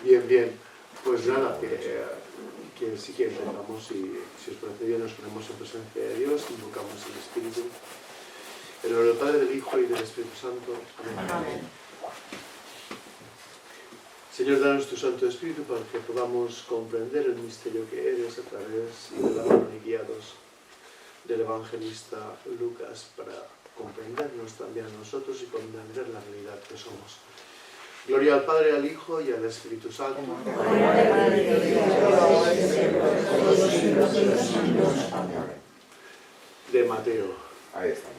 Bien. Pues nada, que sí que empezamos y si os parece bien nos ponemos en presencia de Dios, invocamos el Espíritu. En el nombre del Padre, del Hijo y del Espíritu Santo. Amén. Señor, danos tu Santo Espíritu para que podamos comprender el misterio que eres a través de la mano y guiados del evangelista Lucas, para comprendernos también a nosotros y comprender la realidad que somos. Gloria al Padre, al Hijo y al Espíritu Santo. De Mateo. Ahí estamos.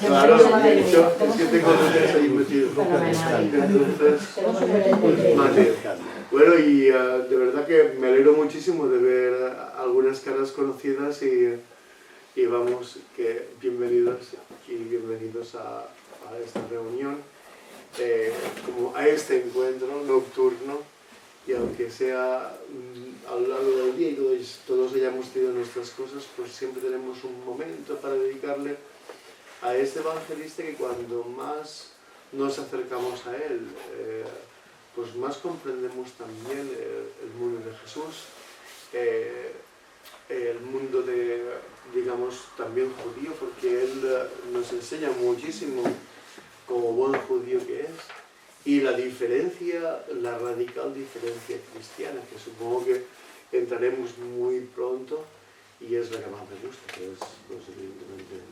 Claro, es que tengo los tres ahí metidos. Entonces, Mateo. Bueno, y de verdad que me alegro muchísimo de ver algunas caras conocidas y vamos, que bienvenidos y bienvenidos a esta reunión, como a este encuentro nocturno, y aunque sea a lo largo del día y todos hayamos tenido nuestras cosas, pues siempre tenemos un momento para dedicarle a este evangelista, que cuando más nos acercamos a él, pues más comprendemos también el mundo de Jesús, el mundo de, digamos, también judío, porque él nos enseña muchísimo como buen judío que es, y la diferencia, la radical diferencia cristiana, que supongo que entraremos muy pronto, y es la que más me gusta, que es, pues, evidentemente,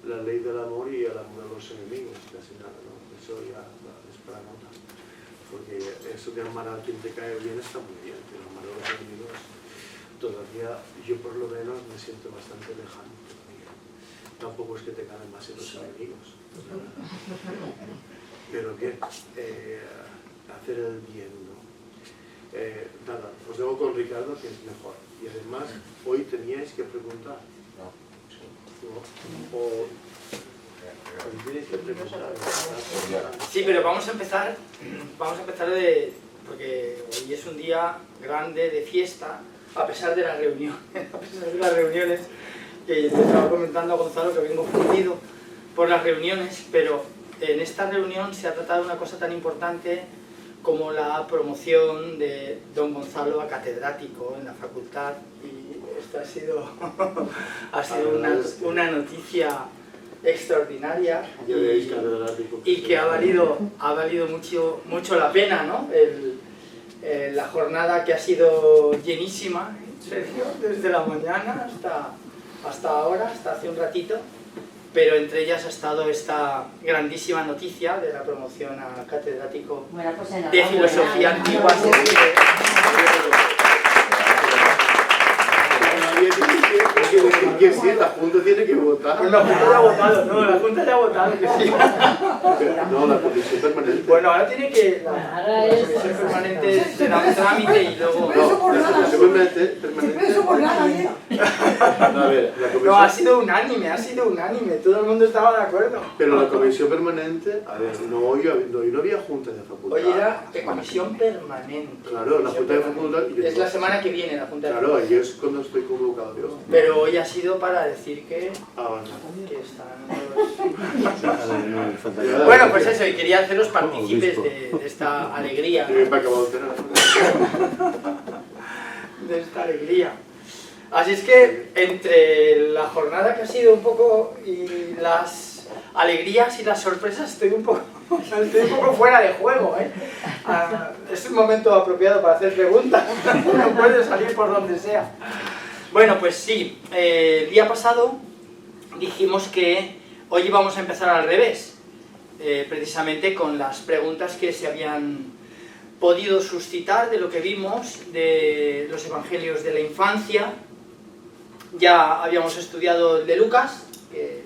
la ley del amor y el amor a los enemigos, casi nada, ¿no? Eso ya es para nota, porque eso de amar a quien te cae bien está muy bien, pero amar a los enemigos todavía, yo por lo menos me siento bastante lejano todavía. Tampoco es que te caen más los enemigos, pero bien, hacer el bien, ¿no? Nada, os dejo con Ricardo, que es mejor, y además hoy teníais que preguntar, o teníais que preguntar. Sí, pero vamos a empezar porque hoy es un día grande de fiesta, a pesar de las reuniones, que te estaba comentando a Gonzalo que vengo fundido por las reuniones, pero en esta reunión se ha tratado una cosa tan importante como la promoción de don Gonzalo a catedrático en la facultad, y esto ha sido una noticia extraordinaria y que ha valido mucho la pena, ¿no? La jornada, que ha sido llenísima, en serio, desde la mañana hasta ahora, hasta hace un ratito, pero entre ellas ha estado esta grandísima noticia de la promoción a catedrático de filosofía antigua. Que sí, la Junta tiene que votar. Pues la Junta ya ha votado, no, la Junta ya ha votado, que sí. No, la comisión permanente. Bueno, ahora tiene que... La comisión permanente se da un trámite y luego... No, la comisión permanente... A ver, la comisión... No, ha sido unánime, todo el mundo estaba de acuerdo. Pero la comisión permanente, a ver, hoy no había junta de facultad. Hoy era de comisión permanente. Claro, la junta de facultad... Es la semana que viene la junta de facultad. Claro, ahí es cuando estoy convocado yo. Pero hoy ha sido para decir que están los... Bueno, pues eso, y quería haceros partícipes de esta alegría. Sí, me acabo de cenar. De esta alegría. Así es que entre la jornada que ha sido un poco y las alegrías y las sorpresas estoy un poco fuera de juego, ¿eh? Es un momento apropiado para hacer preguntas, no puede salir por donde sea. Bueno, pues sí, el día pasado dijimos que hoy íbamos a empezar al revés, precisamente con las preguntas que se habían podido suscitar de lo que vimos de los evangelios de la infancia. Ya habíamos estudiado el de Lucas, que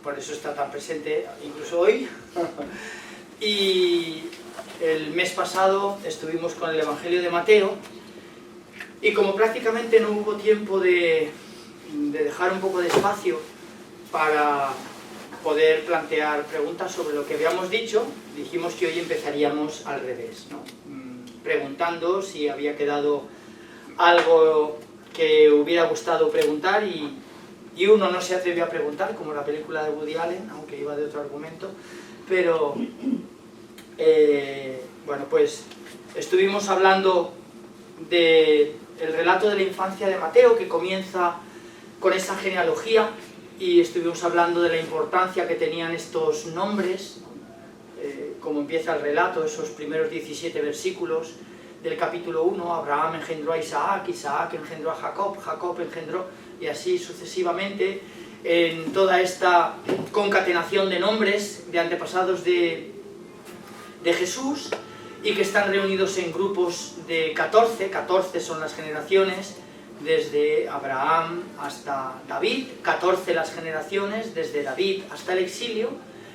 por eso está tan presente incluso hoy, y el mes pasado estuvimos con el evangelio de Mateo, y como prácticamente no hubo tiempo de dejar un poco de espacio para poder plantear preguntas sobre lo que habíamos dicho, dijimos que hoy empezaríamos al revés, ¿no? Preguntando si había quedado algo que hubiera gustado preguntar y uno no se atrevió a preguntar, como la película de Woody Allen, aunque iba de otro argumento, pero Bueno, pues estuvimos hablando del relato de la infancia de Mateo, que comienza con esa genealogía, y estuvimos hablando de la importancia que tenían estos nombres, como empieza el relato, esos primeros 17 versículos del capítulo 1. Abraham engendró a Isaac, Isaac engendró a Jacob, Jacob engendró, y así sucesivamente, en toda esta concatenación de nombres de antepasados de Jesús, y que están reunidos en grupos de 14, 14 son las generaciones, desde Abraham hasta David, 14 las generaciones desde David hasta el exilio,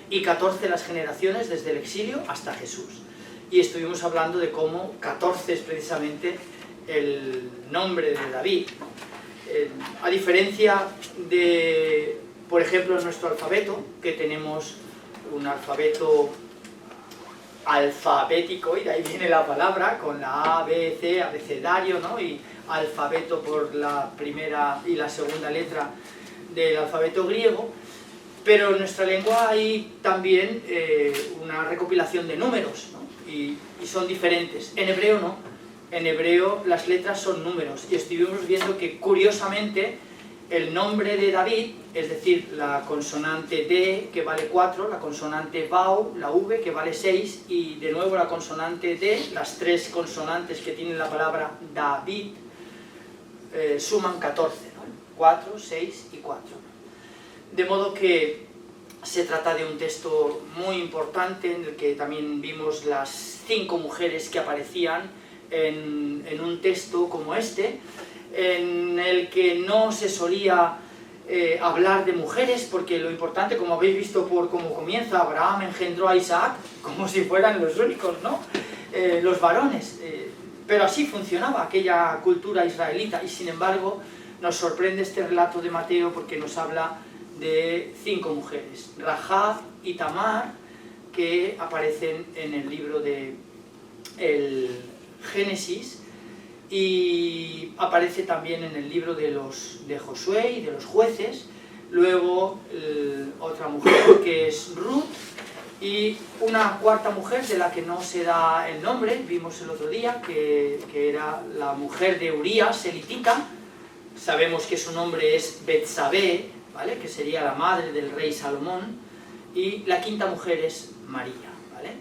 y 14 las generaciones desde el exilio hasta Jesús. Y estuvimos hablando de cómo 14 es precisamente el nombre de David. A diferencia de, por ejemplo, en nuestro alfabeto, que tenemos un alfabeto alfabético, y de ahí viene la palabra, con la A, B, C, abecedario, ¿no? Y alfabeto por la primera y la segunda letra del alfabeto griego, pero en nuestra lengua hay también una recopilación de números, ¿no? Y son diferentes. En hebreo no, en hebreo las letras son números, y estuvimos viendo que curiosamente el nombre de David, es decir, la consonante D, que vale 4, la consonante Vau, la V, que vale 6, y de nuevo la consonante D, las tres consonantes que tienen la palabra David, suman 14, ¿no? 4, 6 y 4. De modo que se trata de un texto muy importante, en el que también vimos las 5 mujeres que aparecían en un texto como este, en el que no se solía hablar de mujeres, porque lo importante, como habéis visto por cómo comienza, Abraham engendró a Isaac, como si fueran los únicos, ¿no? Los varones. Pero así funcionaba aquella cultura israelita, y sin embargo nos sorprende este relato de Mateo porque nos habla de 5 mujeres, Rahab y Tamar, que aparecen en el libro de el Génesis, y aparece también en el libro de Josué y de los jueces. Luego otra mujer que es Ruth, y una cuarta mujer de la que no se da el nombre, vimos el otro día, que era la mujer de Urías, elitita. Sabemos que su nombre es Betsabé, ¿vale? Que sería la madre del rey Salomón, y la quinta mujer es María, ¿vale?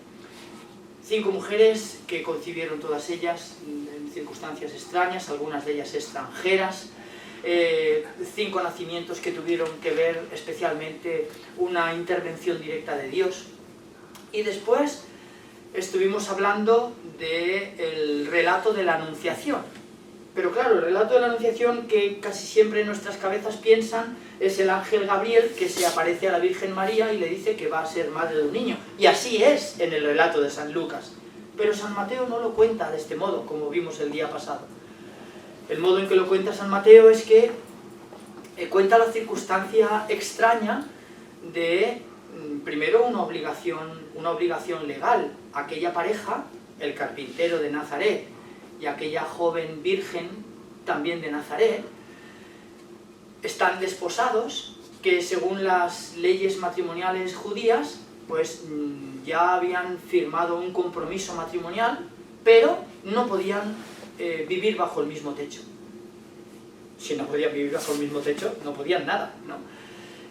5 mujeres que concibieron todas ellas en circunstancias extrañas, algunas de ellas extranjeras, 5 nacimientos que tuvieron que ver especialmente una intervención directa de Dios. Y después estuvimos hablando del relato de la Anunciación. Pero claro, el relato de la Anunciación, que casi siempre en nuestras cabezas piensan, es el ángel Gabriel que se aparece a la Virgen María y le dice que va a ser madre de un niño. Y así es en el relato de San Lucas. Pero San Mateo no lo cuenta de este modo, como vimos el día pasado. El modo en que lo cuenta San Mateo es que cuenta la circunstancia extraña de, primero, una obligación legal. Aquella pareja, el carpintero de Nazaret y aquella joven virgen también de Nazaret, están desposados, que según las leyes matrimoniales judías, pues ya habían firmado un compromiso matrimonial, pero no podían vivir bajo el mismo techo. Si no podían vivir bajo el mismo techo, no podían nada, ¿no?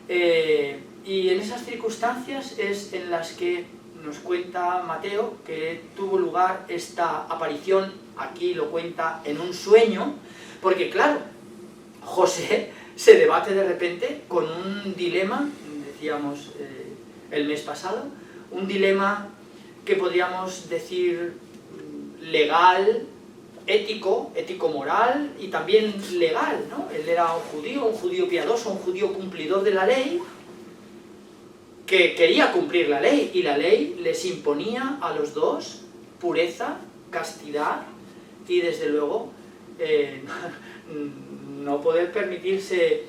Y en esas circunstancias es en las que nos cuenta Mateo que tuvo lugar esta aparición. Aquí lo cuenta en un sueño, porque claro, José se debate de repente con un dilema, decíamos el mes pasado, un dilema que podríamos decir legal, ético-moral y también legal, ¿no? Él era un judío piadoso, un judío cumplidor de la ley, que quería cumplir la ley, y la ley les imponía a los dos pureza, castidad y desde luego no poder permitirse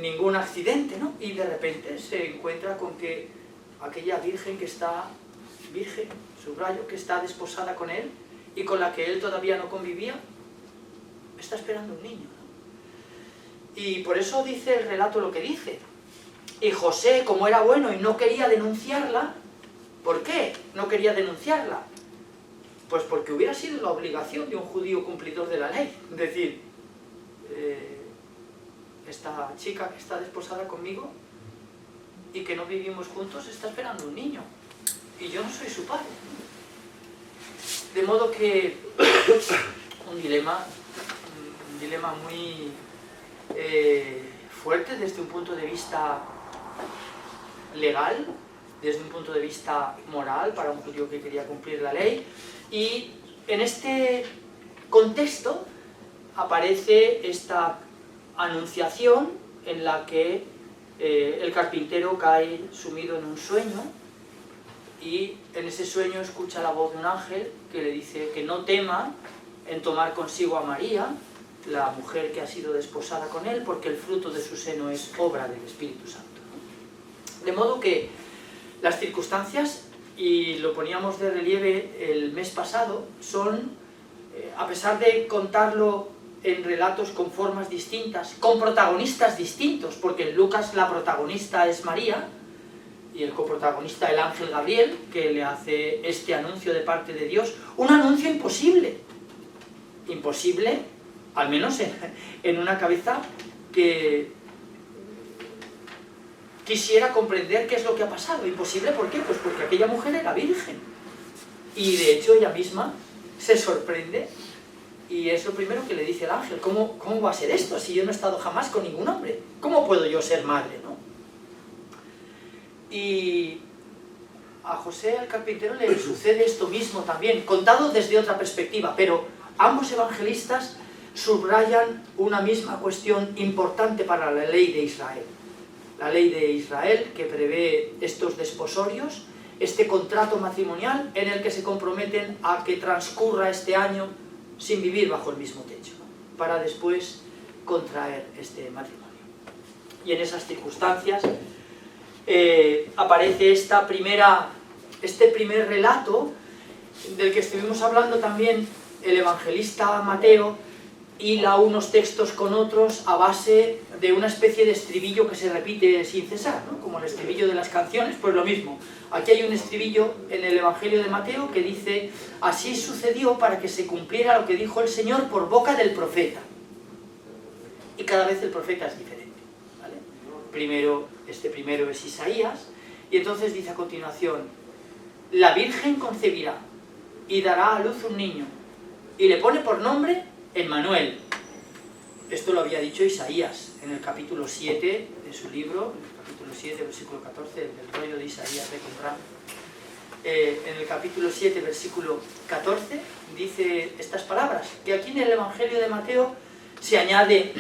ningún accidente, ¿no? Y de repente se encuentra con que aquella virgen que está, virgen, subrayo, que está desposada con él y con la que él todavía no convivía, está esperando un niño, ¿no? Y por eso dice el relato lo que dice. Y José, como era bueno y no quería denunciarla, ¿Por qué no quería denunciarla? Pues porque hubiera sido la obligación de un judío cumplidor de la ley. Es decir, esta chica que está desposada conmigo y que no vivimos juntos está esperando un niño y yo no soy su padre. De modo que un dilema muy fuerte desde un punto de vista legal, desde un punto de vista moral para un judío que quería cumplir la ley. Y en este contexto aparece esta anunciación en la que el carpintero cae sumido en un sueño y en ese sueño escucha la voz de un ángel que le dice que no tema en tomar consigo a María, la mujer que ha sido desposada con él, porque el fruto de su seno es obra del Espíritu Santo. De modo que las circunstancias, y lo poníamos de relieve el mes pasado, son, a pesar de contarlo en relatos con formas distintas, con protagonistas distintos, porque en Lucas la protagonista es María, y el coprotagonista el ángel Gabriel, que le hace este anuncio de parte de Dios, un anuncio imposible, al menos en una cabeza que quisiera comprender qué es lo que ha pasado. Imposible, ¿por qué? Pues porque aquella mujer era virgen, y de hecho ella misma se sorprende, y es lo primero que le dice el ángel: ¿Cómo va a ser esto si yo no he estado jamás con ningún hombre? ¿Cómo puedo yo ser madre, no? Y a José el carpintero le sucede esto mismo también, contado desde otra perspectiva, pero ambos evangelistas subrayan una misma cuestión importante para la ley de Israel. La ley de Israel que prevé estos desposorios, este contrato matrimonial en el que se comprometen a que transcurra este año sin vivir bajo el mismo techo, para después contraer este matrimonio. Y en esas circunstancias aparece este primer relato del que estuvimos hablando también el evangelista Mateo, hila unos textos con otros a base de una especie de estribillo que se repite sin cesar, ¿no? Como el estribillo de las canciones, pues lo mismo. Aquí hay un estribillo en el Evangelio de Mateo que dice: así sucedió para que se cumpliera lo que dijo el Señor por boca del profeta. Y cada vez el profeta es diferente, ¿vale? Este primero es Isaías, y entonces dice a continuación: la Virgen concebirá y dará a luz un niño, y le pone por nombre Emmanuel. Esto lo había dicho Isaías en el capítulo 7 de su libro, en el capítulo 7, versículo 14, del rollo de Isaías de Qumran. En el capítulo 7, versículo 14, dice estas palabras, que aquí en el Evangelio de Mateo se añade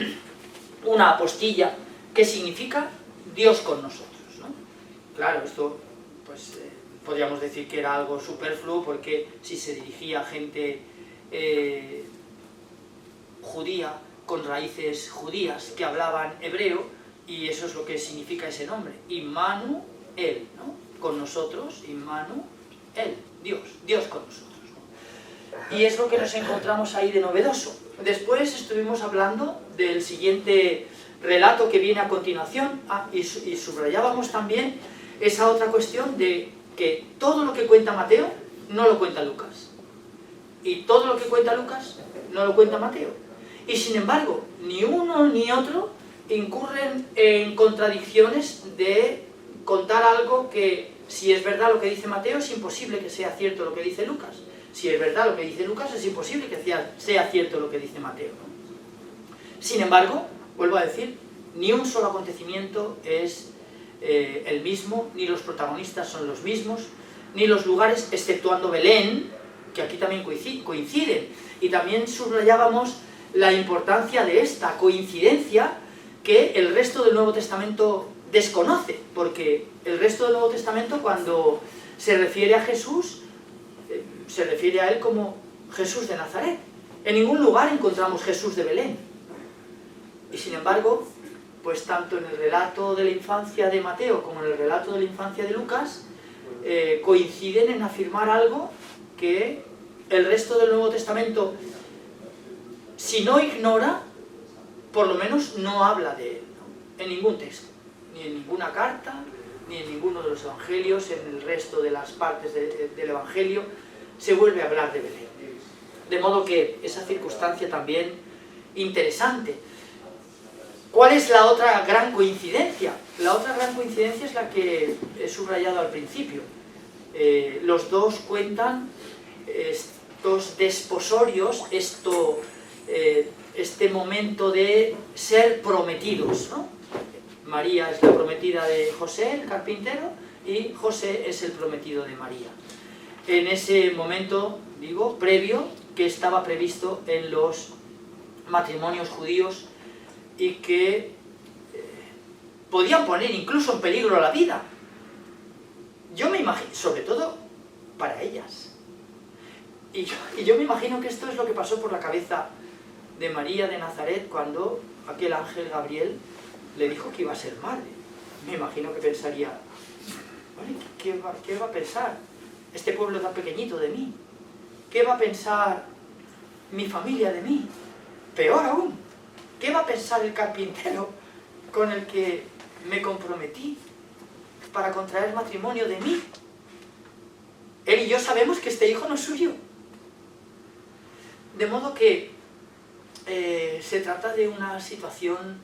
una apostilla que significa Dios con nosotros, ¿no? Claro, esto pues podríamos decir que era algo superfluo, porque si se dirigía a gente judía, con raíces judías, que hablaban hebreo, y eso es lo que significa ese nombre, Immanuel, ¿no? Con nosotros, Immanuel, Dios con nosotros, ¿no? Y es lo que nos encontramos ahí de novedoso. Después estuvimos hablando del siguiente relato que viene a continuación, y subrayábamos también esa otra cuestión de que todo lo que cuenta Mateo no lo cuenta Lucas, y todo lo que cuenta Lucas no lo cuenta Mateo. Y sin embargo, ni uno ni otro incurren en contradicciones de contar algo que, si es verdad lo que dice Mateo, es imposible que sea cierto lo que dice Lucas. Si es verdad lo que dice Lucas, es imposible que sea cierto lo que dice Mateo, ¿no? Sin embargo, vuelvo a decir, ni un solo acontecimiento es el mismo, ni los protagonistas son los mismos, ni los lugares, exceptuando Belén, que aquí también coinciden. Y también subrayábamos la importancia de esta coincidencia que el resto del Nuevo Testamento desconoce, porque el resto del Nuevo Testamento, cuando se refiere a Jesús, se refiere a él como Jesús de Nazaret. En ningún lugar encontramos Jesús de Belén. Y sin embargo, pues tanto en el relato de la infancia de Mateo como en el relato de la infancia de Lucas, coinciden en afirmar algo que el resto del Nuevo Testamento, si no ignora, por lo menos no habla de él, ¿no? En ningún texto, ni en ninguna carta, ni en ninguno de los evangelios, en el resto de las partes del evangelio, se vuelve a hablar de Belén. De modo que esa circunstancia también interesante. ¿Cuál es la otra gran coincidencia? La otra gran coincidencia es la que he subrayado al principio. Los dos cuentan estos desposorios, este momento de ser prometidos, ¿no? María es la prometida de José, el carpintero, y José es el prometido de María. En ese momento, digo, previo, que estaba previsto en los matrimonios judíos y que podían poner incluso en peligro la vida. Yo me imagino, sobre todo para ellas. Y yo me imagino que esto es lo que pasó por la cabeza de María de Nazaret cuando aquel ángel Gabriel le dijo que iba a ser madre. Me imagino que pensaría, ¿vale? ¿Qué va a pensar este pueblo tan pequeñito de mí? ¿Qué va a pensar mi familia de mí? Peor aún, ¿qué va a pensar el carpintero con el que me comprometí para contraer matrimonio de mí? Él y yo sabemos que este hijo no es suyo. De modo que se trata de una situación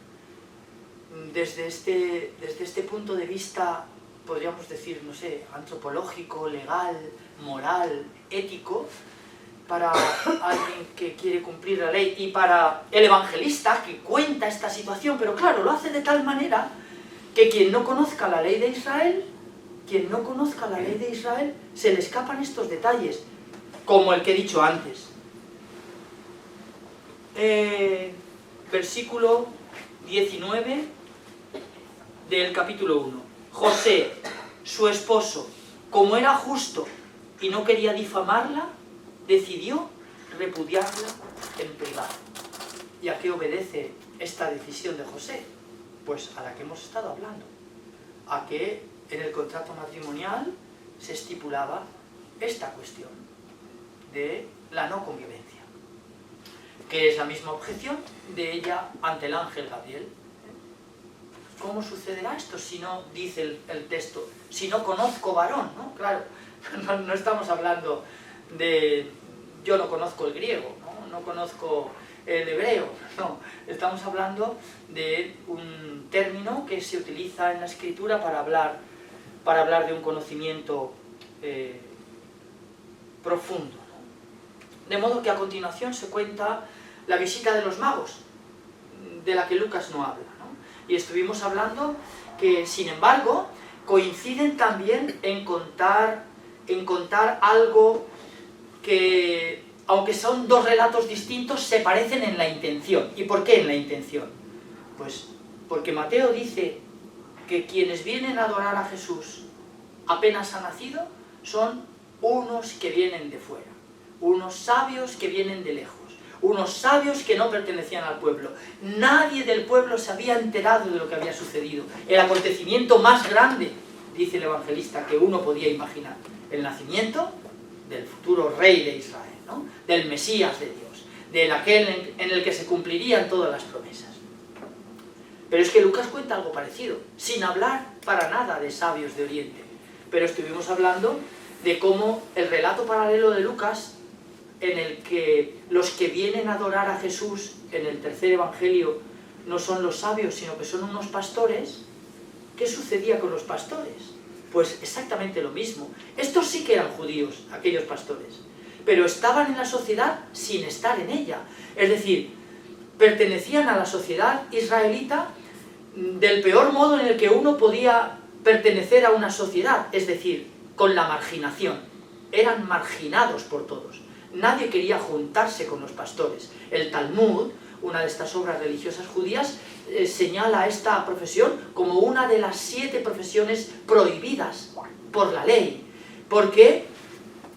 desde este punto de vista, podríamos decir, no sé, antropológico, legal, moral, ético, para alguien que quiere cumplir la ley y para el evangelista que cuenta esta situación, pero claro, lo hace de tal manera que quien no conozca la ley de Israel, se le escapan estos detalles, como el que he dicho antes. Versículo 19 del capítulo 1. José, su esposo, como era justo y no quería difamarla, decidió repudiarla en privado. ¿Y a qué obedece esta decisión de José? Pues a la que hemos estado hablando. A que en el contrato matrimonial se estipulaba esta cuestión de la no convivencia, que es la misma objeción de ella ante el ángel Gabriel. ¿Cómo sucederá esto si no, dice el texto, si no conozco varón? ¿No? Claro, no estamos hablando de yo no conozco el griego, no conozco el hebreo, no, estamos hablando de un término que se utiliza en la escritura para hablar de un conocimiento profundo, ¿no? De modo que a continuación se cuenta la visita de los magos, de la que Lucas no habla, ¿no? Y estuvimos hablando que, sin embargo, coinciden también en contar algo que, aunque son dos relatos distintos, se parecen en la intención. ¿Y por qué en la intención? Pues porque Mateo dice que quienes vienen a adorar a Jesús apenas ha nacido son unos que vienen de fuera, unos sabios que vienen de lejos, unos sabios que no pertenecían al pueblo. Nadie del pueblo se había enterado de lo que había sucedido. El acontecimiento más grande, dice el evangelista, que uno podía imaginar, el nacimiento del futuro rey de Israel, ¿no? Del Mesías de Dios, de aquel en el que se cumplirían todas las promesas. Pero es que Lucas cuenta algo parecido, sin hablar para nada de sabios de Oriente. Pero estuvimos hablando de cómo el relato paralelo de Lucas, en el que los que vienen a adorar a Jesús en el tercer evangelio no son los sabios, sino que son unos pastores. ¿Qué sucedía con los pastores? Pues exactamente lo mismo. Estos sí que eran judíos, aquellos pastores, pero estaban en la sociedad sin estar en ella. Es decir, pertenecían a la sociedad israelita del peor modo en el que uno podía pertenecer a una sociedad, es decir, con la marginación. Eran marginados por todos. Nadie quería juntarse con los pastores. El Talmud, una de estas obras religiosas judías, señala a esta profesión como una de las 7 profesiones prohibidas por la ley, porque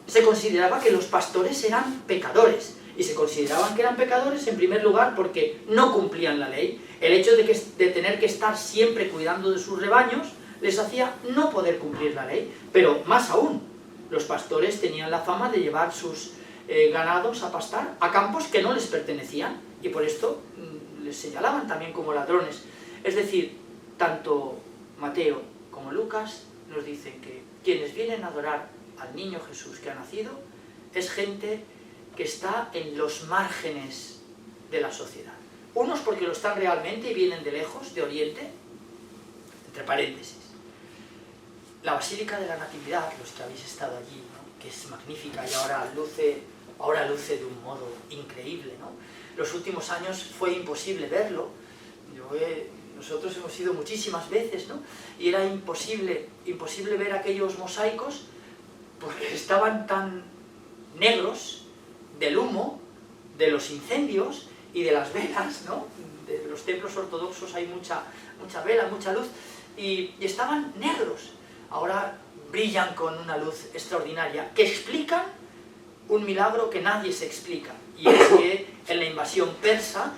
se consideraba que los pastores eran pecadores, y se consideraban que eran pecadores en primer lugar porque no cumplían la ley. El hecho de tener que estar siempre cuidando de sus rebaños les hacía no poder cumplir la ley, pero más aún, los pastores tenían la fama de llevar sus ganados a pastar a campos que no les pertenecían, y por esto les señalaban también como ladrones. Es decir, tanto Mateo como Lucas, nos dicen que quienes vienen a adorar al niño Jesús que ha nacido es gente que está en los márgenes de la sociedad. Unos porque lo están realmente y vienen de lejos, de Oriente, entre paréntesis. La Basílica de la Natividad, los que habéis estado allí, ¿no?, que es magnífica y ahora luce de un modo increíble, ¿no? Los últimos años fue imposible verlo. Nosotros hemos ido muchísimas veces, ¿no?, y era imposible ver aquellos mosaicos porque estaban tan negros del humo, de los incendios y de las velas, ¿no? De los templos ortodoxos hay mucha vela, mucha luz, y estaban negros. Ahora brillan con una luz extraordinaria, que explican un milagro que nadie se explica, y es que en la invasión persa,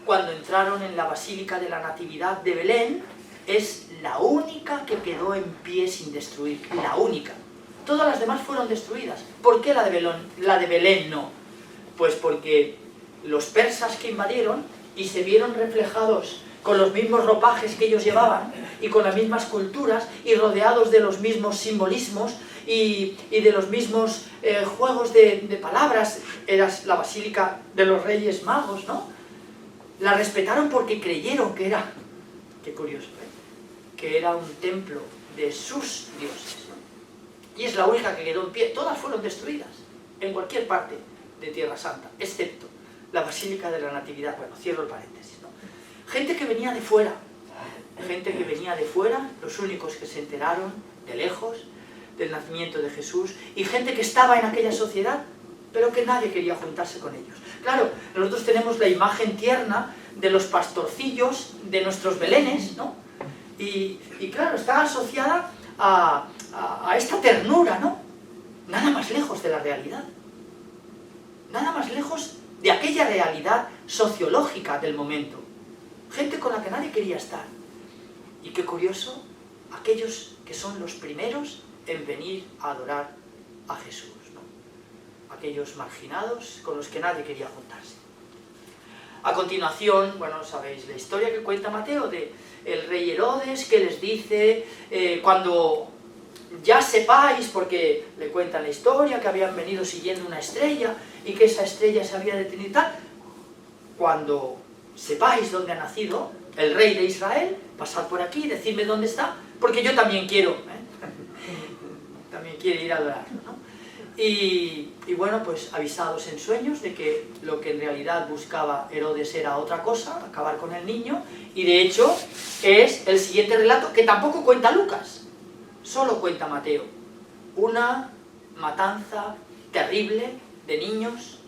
cuando entraron en la Basílica de la Natividad de Belén, es la única que quedó en pie sin destruir, la única. Todas las demás fueron destruidas. ¿Por qué la de Belén no? Pues porque los persas que invadieron y se vieron reflejados con los mismos ropajes que ellos llevaban y con las mismas culturas y rodeados de los mismos simbolismos y de los mismos juegos de palabras. Era la Basílica de los Reyes Magos, ¿no? La respetaron porque creyeron que era, qué curioso, que era un templo de sus dioses, ¿no? Y es la única que quedó en pie. Todas fueron destruidas en cualquier parte de Tierra Santa, excepto la Basílica de la Natividad. Bueno, cierro el paréntesis, ¿no? Gente que venía de fuera, los únicos que se enteraron de lejos del nacimiento de Jesús, y gente que estaba en aquella sociedad, pero que nadie quería juntarse con ellos. Claro, nosotros tenemos la imagen tierna de los pastorcillos de nuestros belenes, ¿no? Y claro, está asociada a esta ternura, ¿no? Nada más lejos de la realidad. Nada más lejos de aquella realidad sociológica del momento. Gente con la que nadie quería estar. Y qué curioso, aquellos que son los primeros en venir a adorar a Jesús, ¿no? Aquellos marginados con los que nadie quería juntarse. A continuación, bueno, sabéis la historia que cuenta Mateo de el rey Herodes, que les dice, cuando ya sepáis, porque le cuentan la historia, que habían venido siguiendo una estrella y que esa estrella se había detenido y tal, cuando sepáis dónde ha nacido el rey de Israel, pasad por aquí, decidme dónde está, porque yo también quiero, también quiero ir a adorarlo, ¿no? Y bueno, pues avisados en sueños de que lo que en realidad buscaba Herodes era otra cosa, acabar con el niño, y de hecho es el siguiente relato que tampoco cuenta Lucas, solo cuenta Mateo. Una matanza terrible de niños,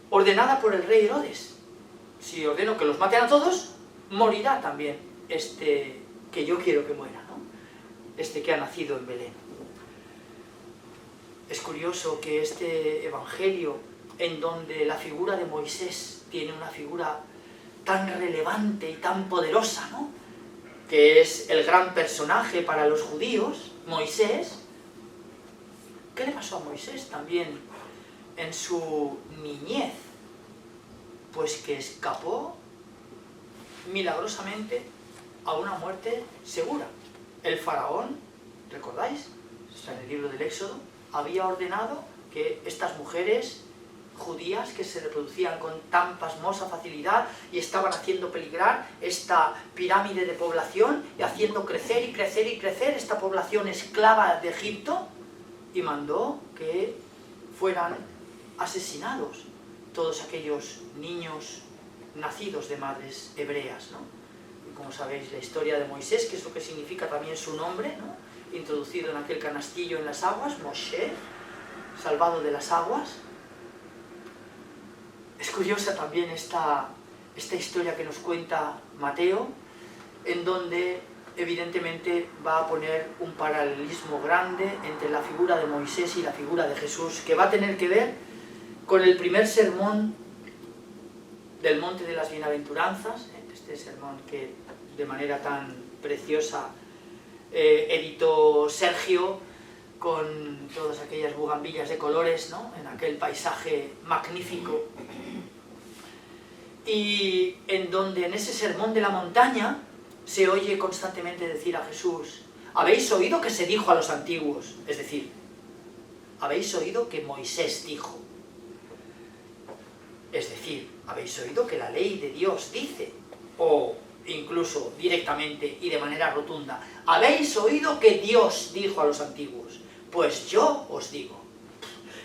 ordenada por el rey Herodes. Si ordeno que los maten a todos, morirá también este que yo quiero que muera, ¿no? Este que ha nacido en Belén. Es curioso que este evangelio, en donde la figura de Moisés tiene una figura tan relevante y tan poderosa, ¿no?, que es el gran personaje para los judíos, Moisés. ¿Qué le pasó a Moisés también en su niñez? Pues que escapó milagrosamente a una muerte segura. El faraón, ¿recordáis? Está en el libro del Éxodo, había ordenado que estas mujeres judías que se reproducían con tan pasmosa facilidad y estaban haciendo peligrar esta pirámide de población y haciendo crecer y crecer y crecer esta población esclava de Egipto, y mandó que fueran asesinados todos aquellos niños nacidos de madres hebreas, ¿no? Y como sabéis la historia de Moisés, que es lo que significa también su nombre, ¿no?, introducido en aquel canastillo en las aguas, Moshe, salvado de las aguas. Es curiosa también esta historia que nos cuenta Mateo, en donde evidentemente va a poner un paralelismo grande entre la figura de Moisés y la figura de Jesús, que va a tener que ver con el primer sermón del Monte de las Bienaventuranzas, este sermón que de manera tan preciosa editó Sergio, con todas aquellas bugambillas de colores, ¿no?, en aquel paisaje magnífico, y en donde en ese sermón de la montaña se oye constantemente decir a Jesús: habéis oído que se dijo a los antiguos, es decir, habéis oído que Moisés dijo, es decir, habéis oído que la ley de Dios dice, o incluso directamente y de manera rotunda, habéis oído que Dios dijo a los antiguos, pues yo os digo.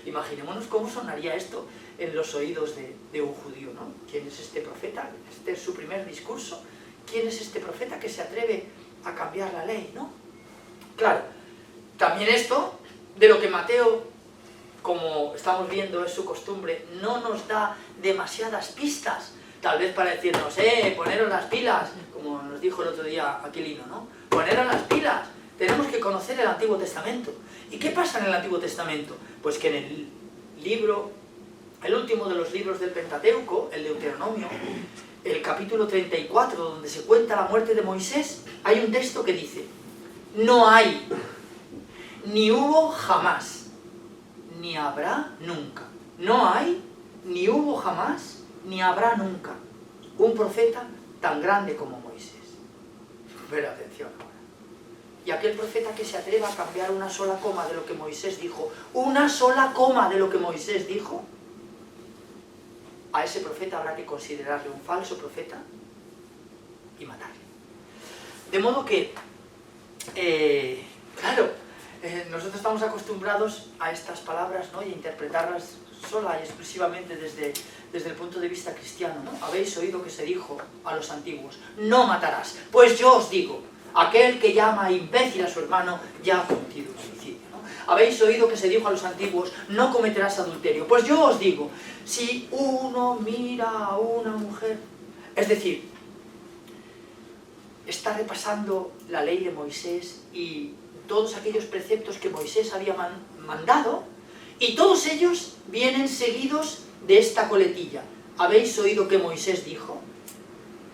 Imaginémonos cómo sonaría esto en los oídos de un judío, ¿no? ¿Quién es este profeta? Este es su primer discurso. ¿Quién es este profeta que se atreve a cambiar la ley, ¿no? Claro, también esto, de lo que Mateo, como estamos viendo es su costumbre, no nos da demasiadas pistas, tal vez para decirnos, poneros las pilas, como nos dijo el otro día Aquilino, ¿no? Poneros las pilas, tenemos que conocer el Antiguo Testamento. ¿Y qué pasa en el Antiguo Testamento? Pues que en el libro, el último de los libros del Pentateuco, el Deuteronomio, el capítulo 34, donde se cuenta la muerte de Moisés, hay un texto que dice: no hay, ni hubo jamás, ni habrá nunca. No hay, ni hubo jamás, ni habrá nunca un profeta tan grande como Moisés. Pero atención ahora. Y aquel profeta que se atreva a cambiar una sola coma de lo que Moisés dijo, una sola coma de lo que Moisés dijo, a ese profeta habrá que considerarle un falso profeta y matarle. De modo que, claro, nosotros estamos acostumbrados a estas palabras, ¿no? Y a interpretarlas sola y exclusivamente desde el punto de vista cristiano, ¿no? Habéis oído que se dijo a los antiguos: no matarás. Pues yo os digo, aquel que llama imbécil a su hermano ya ha cometido suicidio, ¿no? Habéis oído que se dijo a los antiguos: no cometerás adulterio. Pues yo os digo, si uno mira a una mujer, es decir, está repasando la ley de Moisés y todos aquellos preceptos que Moisés había mandado, y todos ellos vienen seguidos de esta coletilla: ¿habéis oído que Moisés dijo?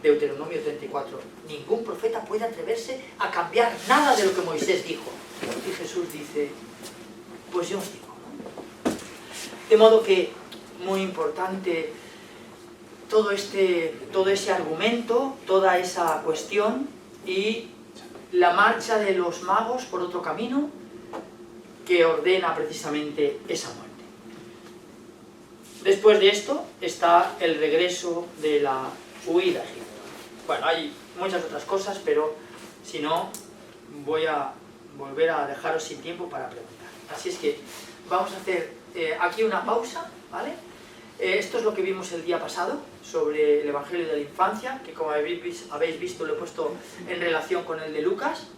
Deuteronomio 34. Ningún profeta puede atreverse a cambiar nada de lo que Moisés dijo. Y Jesús dice: pues yo os digo, ¿no? De modo que, muy importante, todo ese argumento, toda esa cuestión, y la marcha de los magos por otro camino que ordena precisamente esa muerte. Después de esto está el regreso de la huida a Egipto. Bueno, hay muchas otras cosas, pero si no, voy a volver a dejaros sin tiempo para preguntar. Así es que vamos a hacer aquí una pausa, ¿vale? Esto es lo que vimos el día pasado sobre el Evangelio de la Infancia, que como habéis visto lo he puesto en relación con el de Lucas,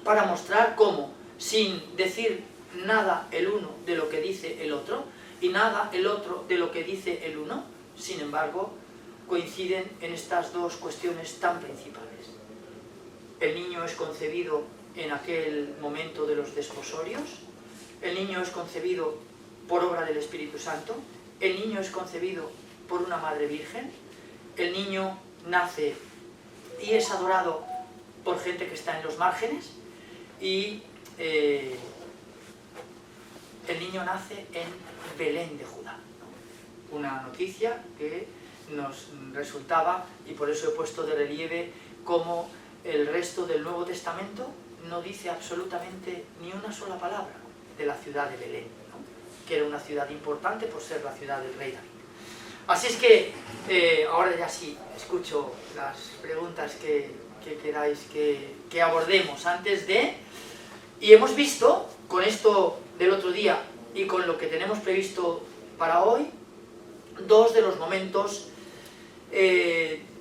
para mostrar cómo, sin decir nada el uno de lo que dice el otro, y nada el otro de lo que dice el uno, sin embargo, coinciden en estas dos cuestiones tan principales. El niño es concebido en aquel momento de los desposorios, el niño es concebido por obra del Espíritu Santo, el niño es concebido por una madre virgen, el niño nace y es adorado por gente que está en los márgenes, y el niño nace en Belén de Judá, ¿no? Una noticia que nos resultaba, y por eso he puesto de relieve cómo el resto del Nuevo Testamento no dice absolutamente ni una sola palabra de la ciudad de Belén, ¿no? Que era una ciudad importante por ser la ciudad del rey David. Así es que ahora ya sí escucho las preguntas que queráis que abordemos antes de... Y hemos visto, con esto del otro día y con lo que tenemos previsto para hoy, dos de los momentos,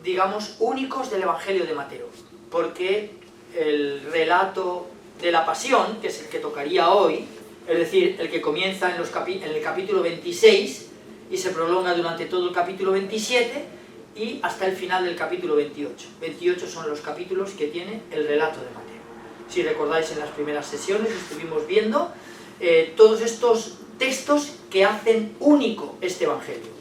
digamos, únicos del Evangelio de Mateo. Porque el relato de la Pasión, que es el que tocaría hoy, es decir, el que comienza en el capítulo 26 y se prolonga durante todo el capítulo 27 y hasta el final del capítulo 28. 28 son los capítulos que tiene el relato de Mateo. Si recordáis, en las primeras sesiones estuvimos viendo todos estos textos que hacen único este Evangelio.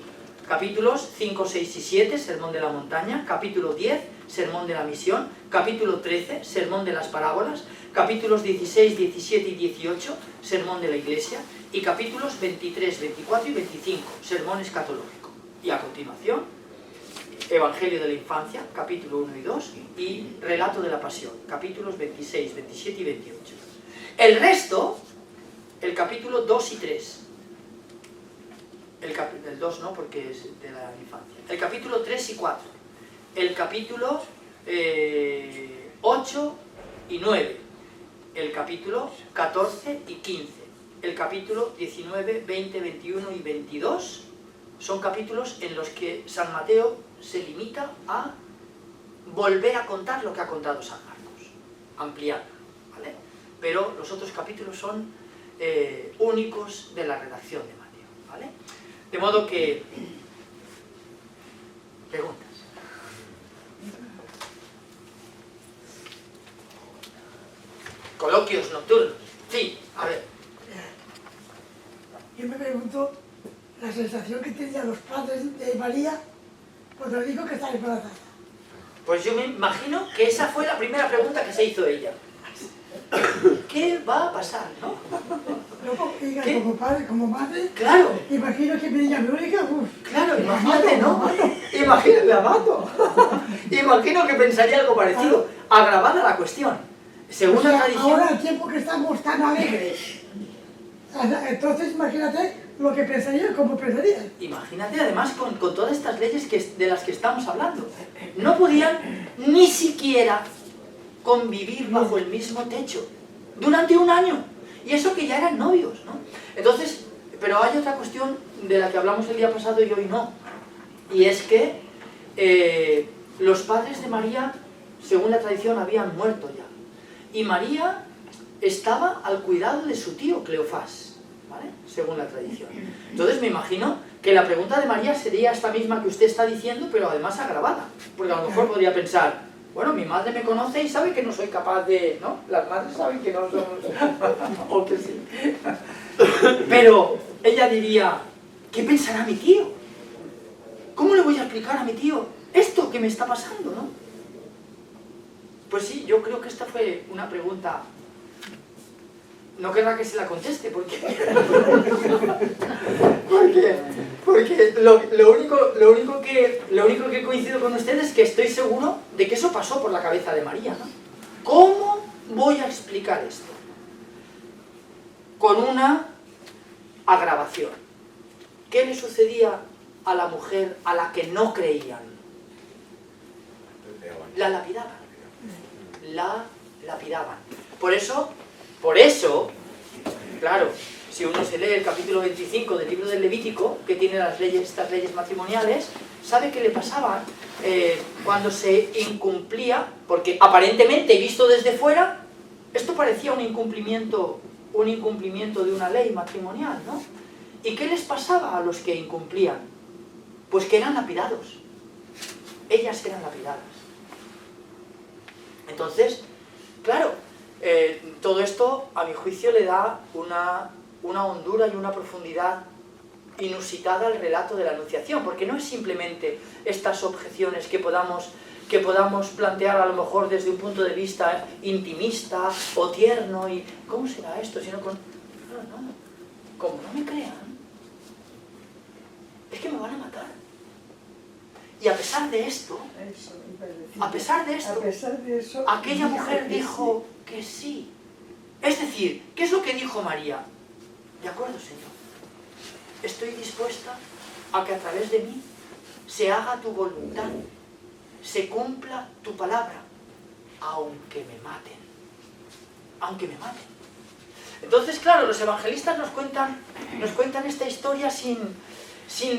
Capítulos 5, 6 y 7, Sermón de la Montaña. Capítulo 10, Sermón de la Misión. Capítulo 13, Sermón de las Parábolas. Capítulos 16, 17 y 18, Sermón de la Iglesia. Y capítulos 23, 24 y 25, Sermón escatológico. Y a continuación, Evangelio de la Infancia, capítulo 1 y 2, y Relato de la Pasión, capítulos 26, 27 y 28. El resto, el capítulo 2 y 3. El 2 no, porque es de la Infancia. El capítulo 3 y 4. El capítulo 8 y 9. El capítulo 14 y 15. El capítulo 19, 20, 21 y 22 son capítulos en los que San Mateo se limita a volver a contar lo que ha contado San Marcos, ampliando, ¿vale? Pero los otros capítulos son únicos de la redacción de Mateo, ¿vale? De modo que... Preguntas. Coloquios nocturnos. Sí, a ver. Yo me pregunto la sensación que tenían los padres de María cuando le dijo que estaba embarazada. Pues yo me imagino que esa fue la primera pregunta que se hizo ella. ¿Qué va a pasar, no? Luego, ¿Qué? como padre, como madre, Claro, imagino que me digan, no, hija, claro, imagínate, ¿no? Imagínate, la mato. Imagino que pensaría algo parecido. Agravada la cuestión. Según la tradición... ahora el tiempo que estamos tan alegres, entonces imagínate lo que pensaría, cómo pensaría. Imagínate además con todas estas leyes de las que estamos hablando. No podían ni siquiera convivir bajo el mismo techo durante un año. Y eso que ya eran novios, ¿no? Entonces, pero hay otra cuestión de la que hablamos el día pasado y hoy no. Y es que los padres de María, según la tradición, habían muerto ya. Y María estaba al cuidado de su tío Cleofás, ¿vale? Según la tradición. Entonces me imagino que la pregunta de María sería esta misma que usted está diciendo, pero además agravada. Porque a lo mejor podría pensar, bueno, mi madre me conoce y sabe que no soy capaz de... ¿no? Las madres saben que no somos... o que sí. Pero ella diría, ¿qué pensará mi tío? ¿Cómo le voy a explicar a mi tío esto que me está pasando, no? Pues sí, yo creo que esta fue una pregunta... No querrá que se la conteste, porque lo único que coincido con ustedes es que estoy seguro de que eso pasó por la cabeza de María, ¿no? ¿Cómo voy a explicar esto? Con una agravación. ¿Qué le sucedía a la mujer a la que no creían? La lapidaban. La lapidaban. Por eso, claro, si uno se lee el capítulo 25 del libro del Levítico, que tiene estas leyes matrimoniales, sabe qué le pasaba cuando se incumplía, porque aparentemente, visto desde fuera, esto parecía un incumplimiento de una ley matrimonial, ¿no? ¿Y qué les pasaba a los que incumplían? Pues que eran lapidados. Ellas eran lapidadas. Entonces, claro, todo esto, a mi juicio, le da una hondura y una profundidad inusitada al relato de la Anunciación, porque no es simplemente estas objeciones que podamos plantear a lo mejor desde un punto de vista intimista o tierno, y ¿cómo será esto? Sino como no me crean, es que me van a matar. Y a pesar de esto, aquella mujer dijo que sí. Es decir, ¿qué es lo que dijo María? De acuerdo, Señor. Estoy dispuesta a que a través de mí se haga tu voluntad, se cumpla tu palabra, aunque me maten. Aunque me maten. Entonces, claro, los evangelistas nos cuentan esta historia sin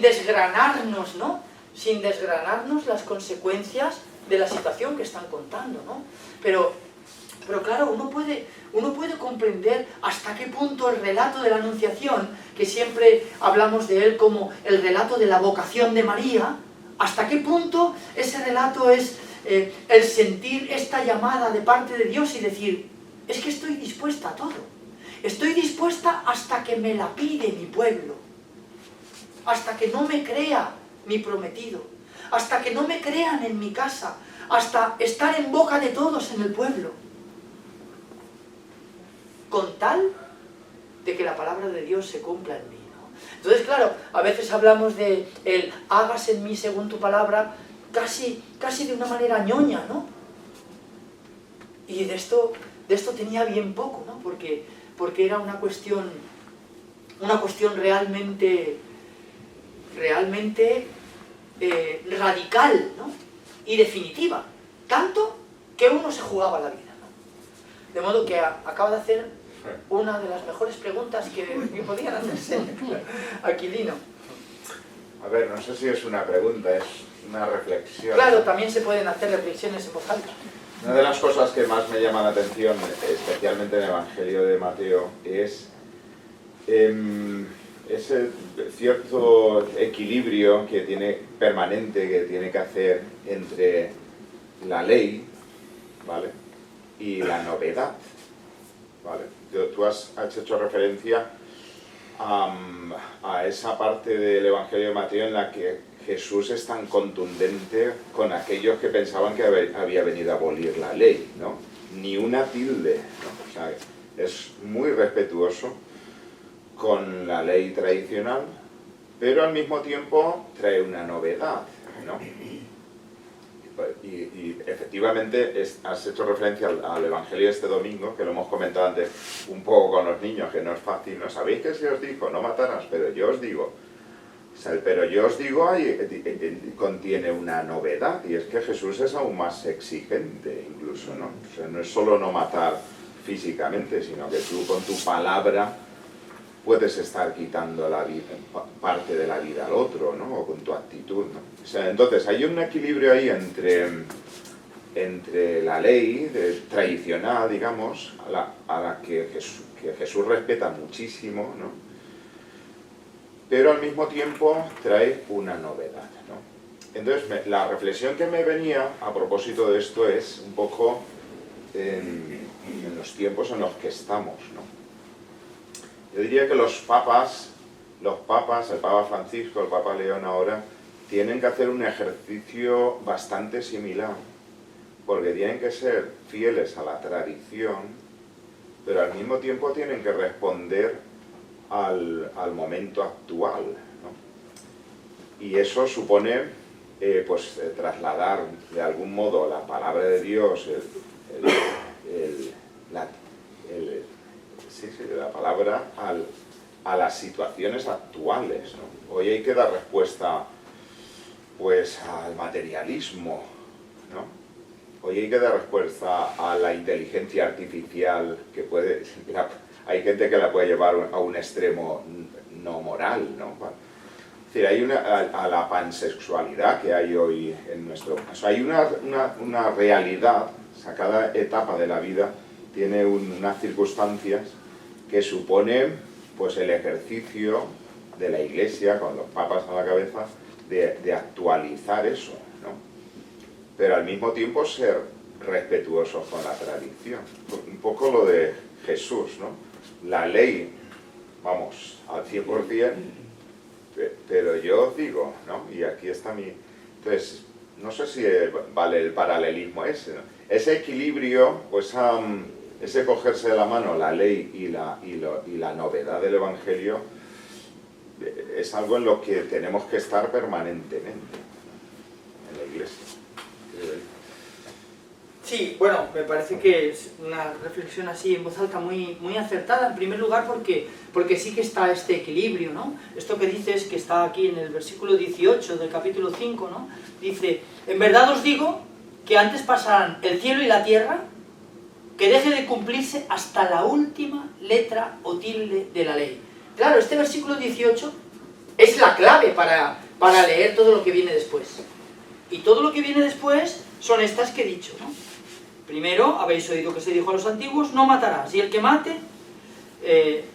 desgranarnos, ¿no? Sin desgranarnos las consecuencias de la situación que están contando, ¿no? Pero claro, uno puede comprender hasta qué punto el relato de la Anunciación, que siempre hablamos de él como el relato de la vocación de María, hasta qué punto ese relato es el sentir esta llamada de parte de Dios y decir, es que estoy dispuesta a todo. Estoy dispuesta hasta que me la pide mi pueblo, hasta que no me crea mi prometido, hasta que no me crean en mi casa, hasta estar en boca de todos en el pueblo, con tal de que la palabra de Dios se cumpla en mí, ¿no? Entonces, claro, a veces hablamos de el hágase en mí según tu palabra, casi de una manera ñoña, ¿no? Y de esto tenía bien poco, ¿no? Porque era una cuestión realmente radical, ¿no? Y definitiva, tanto que uno se jugaba la vida, ¿no? De modo que acaba de hacer una de las mejores preguntas que podían hacerse Aquilino. A ver, no sé si es una pregunta, es una reflexión. Claro, también se pueden hacer reflexiones en voz alta. Una de las cosas que más me llama la atención, especialmente en el Evangelio de Mateo, es ese cierto equilibrio permanente que tiene que hacer entre la ley, ¿vale?, y la novedad, ¿vale? Tú has hecho referencia a esa parte del Evangelio de Mateo en la que Jesús es tan contundente con aquellos que pensaban que había venido a abolir la ley, ¿no? Ni una tilde, ¿no? O sea, es muy respetuoso con la ley tradicional, pero al mismo tiempo trae una novedad, ¿no? Y efectivamente has hecho referencia al Evangelio de este domingo, que lo hemos comentado antes un poco con los niños, que no es fácil, ¿no? ¿Sabéis que se os dijo? No matarás, pero yo os digo. O sea, el pero yo os digo contiene una novedad, y es que Jesús es aún más exigente incluso, ¿no? O sea, no es solo no matar físicamente, sino que tú con tu palabra puedes estar quitando parte de la vida al otro, ¿no? O con tu actitud, ¿no? O sea, entonces hay un equilibrio ahí entre la ley tradicional, digamos, a la que Jesús respeta muchísimo, ¿no? Pero al mismo tiempo trae una novedad, ¿no? Entonces, la reflexión que me venía a propósito de esto es un poco en los tiempos en los que estamos, ¿no? Yo diría que los papas, el Papa Francisco, el Papa León ahora, tienen que hacer un ejercicio bastante similar, porque tienen que ser fieles a la tradición, pero al mismo tiempo tienen que responder al momento actual, ¿no? Y eso supone trasladar de algún modo la palabra de Dios, la palabra a las situaciones actuales, ¿no? Hoy hay que dar respuesta pues al materialismo, ¿no? Hoy hay que dar respuesta a la inteligencia artificial hay gente que la puede llevar a un extremo no moral, ¿no? Es decir, hay a la pansexualidad que hay hoy en nuestro caso. Hay una realidad, o sea, cada etapa de la vida tiene unas circunstancias que supone pues el ejercicio de la Iglesia, con los papas a la cabeza, de actualizar eso, ¿no? Pero al mismo tiempo ser respetuosos con la tradición. Un poco lo de Jesús, ¿no? La ley, vamos, al 100%, pero yo os digo, ¿no? Y aquí está Entonces, no sé si vale el paralelismo ese, ¿no? Ese equilibrio, pues ese cogerse de la mano la ley y la novedad del Evangelio es algo en lo que tenemos que estar permanentemente en la Iglesia. Sí, bueno, me parece que es una reflexión así en voz alta muy acertada, en primer lugar porque sí que está este equilibrio, ¿no? Esto que dices, que está aquí en el versículo 18 del capítulo 5, ¿no? Dice, en verdad os digo que antes pasarán el cielo y la tierra que deje de cumplirse hasta la última letra o tilde de la ley. Claro, este versículo 18 es la clave para leer todo lo que viene después. Y todo lo que viene después son estas que he dicho, ¿no? Primero, habéis oído que se dijo a los antiguos, no matarás. Y el que mate,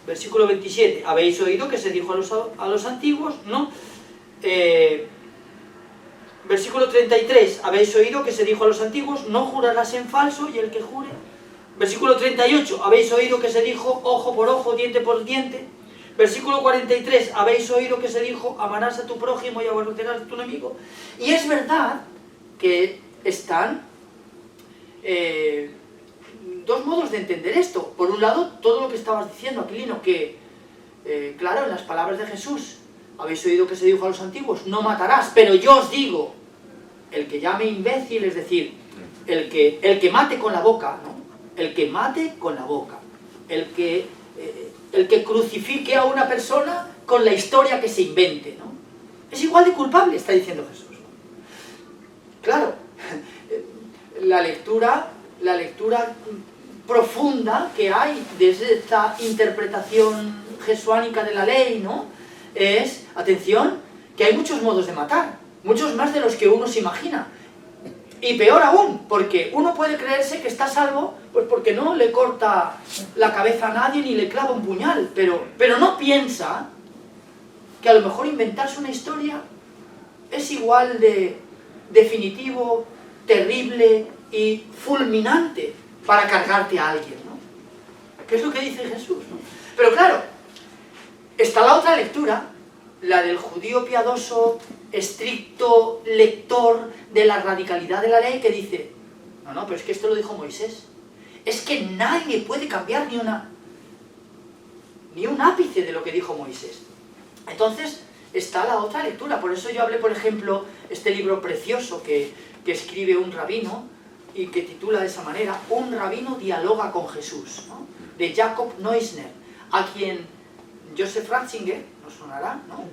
versículo 27, habéis oído que se dijo a los antiguos, ¿no? Versículo 33, habéis oído que se dijo a los antiguos, no jurarás en falso, y el que jure. Versículo 38, habéis oído que se dijo ojo por ojo, diente por diente. Versículo 43, habéis oído que se dijo amarás a tu prójimo y aborrecerás a tu enemigo. Y es verdad que están dos modos de entender esto. Por un lado, todo lo que estabas diciendo, Aquilino, que claro, en las palabras de Jesús, habéis oído que se dijo a los antiguos, no matarás, pero yo os digo, el que llame imbécil, es decir, el que mate con la boca, ¿no? El que mate con la boca, el que crucifique a una persona con la historia que se invente, ¿no? Es igual de culpable, está diciendo Jesús. Claro, la lectura profunda que hay desde esta interpretación jesuánica de la ley, ¿no? Es, atención, que hay muchos modos de matar, muchos más de los que uno se imagina. Y peor aún, porque uno puede creerse que está a salvo, pues porque no le corta la cabeza a nadie ni le clava un puñal, pero no piensa que a lo mejor inventarse una historia es igual de definitivo, terrible y fulminante para cargarte a alguien, ¿no? ¿Qué es lo que dice Jesús, ¿no? Pero claro, está la otra lectura, la del judío piadoso, estricto lector de la radicalidad de la ley, que dice, no, pero es que esto lo dijo Moisés. Es que nadie puede cambiar ni un ápice de lo que dijo Moisés. Entonces, está la otra lectura. Por eso yo hablé, por ejemplo, este libro precioso que escribe un rabino y que titula de esa manera, Un rabino dialoga con Jesús, ¿no? De Jacob Neusner, a quien Joseph Ratzinger, nos sonará, ¿no?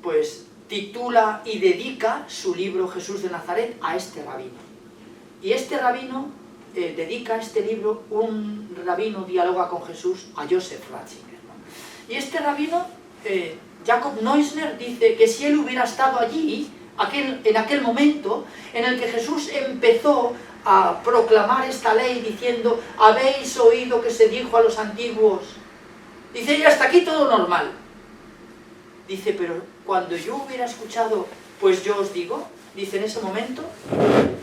Pues titula y dedica su libro Jesús de Nazaret a este rabino. Y este rabino dedica este libro, Un rabino dialoga con Jesús, a Joseph Ratzinger, ¿no? Y este rabino, Jacob Neusner, dice que si él hubiera estado allí, en aquel momento en el que Jesús empezó a proclamar esta ley diciendo, habéis oído que se dijo a los antiguos, dice, y hasta aquí todo normal. Dice, pero cuando yo hubiera escuchado, pues yo os digo, dice, en ese momento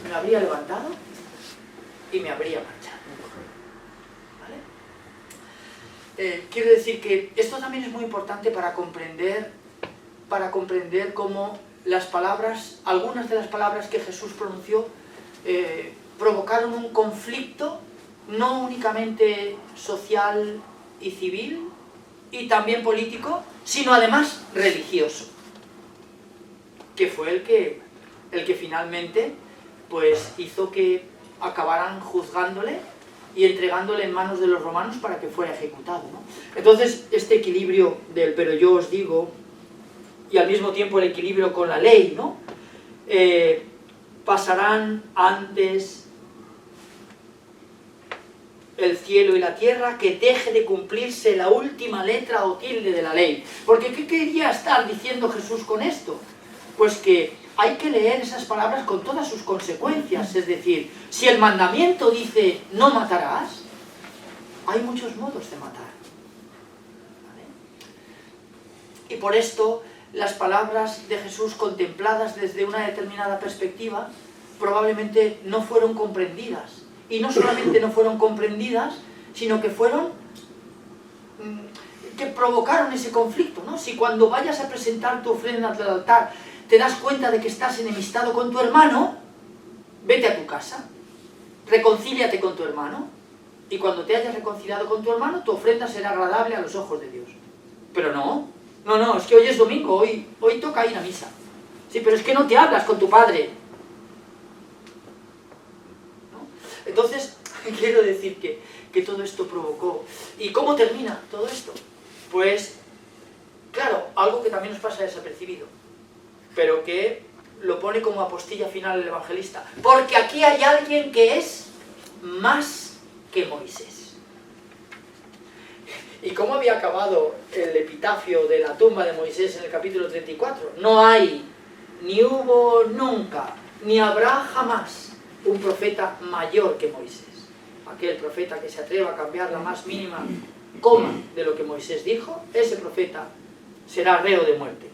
me habría levantado y me habría marchado. ¿Vale? Quiero decir que esto también es muy importante para comprender cómo las palabras, algunas de las palabras que Jesús pronunció, provocaron un conflicto no únicamente social y civil y también político, sino además religioso, que fue el que finalmente pues hizo que acabaran juzgándole y entregándole en manos de los romanos para que fuera ejecutado, ¿no? Entonces este equilibrio del pero yo os digo y al mismo tiempo el equilibrio con la ley, ¿no? Pasarán antes el cielo y la tierra que deje de cumplirse la última letra o tilde de la ley. Porque ¿qué quería estar diciendo Jesús con esto? Pues que hay que leer esas palabras con todas sus consecuencias. Es decir, si el mandamiento dice no matarás, hay muchos modos de matar, ¿vale? Y por esto las palabras de Jesús contempladas desde una determinada perspectiva probablemente no fueron comprendidas. Y no solamente no fueron comprendidas, sino que que provocaron ese conflicto, ¿no? Si cuando vayas a presentar tu ofrenda ante el altar te das cuenta de que estás enemistado con tu hermano, vete a tu casa, reconcíliate con tu hermano, y cuando te hayas reconciliado con tu hermano, tu ofrenda será agradable a los ojos de Dios. Pero no, es que hoy es domingo, hoy toca ir a misa. Sí, pero es que no te hablas con tu padre. Entonces, quiero decir que todo esto provocó. ¿Y cómo termina todo esto? Pues, claro, algo que también nos pasa desapercibido, pero que lo pone como apostilla final el evangelista. Porque aquí hay alguien que es más que Moisés. ¿Y cómo había acabado el epitafio de la tumba de Moisés en el capítulo 34? No hay, ni hubo nunca, ni habrá jamás un profeta mayor que Moisés. Aquel profeta que se atreva a cambiar la más mínima coma de lo que Moisés dijo, ese profeta será reo de muerte.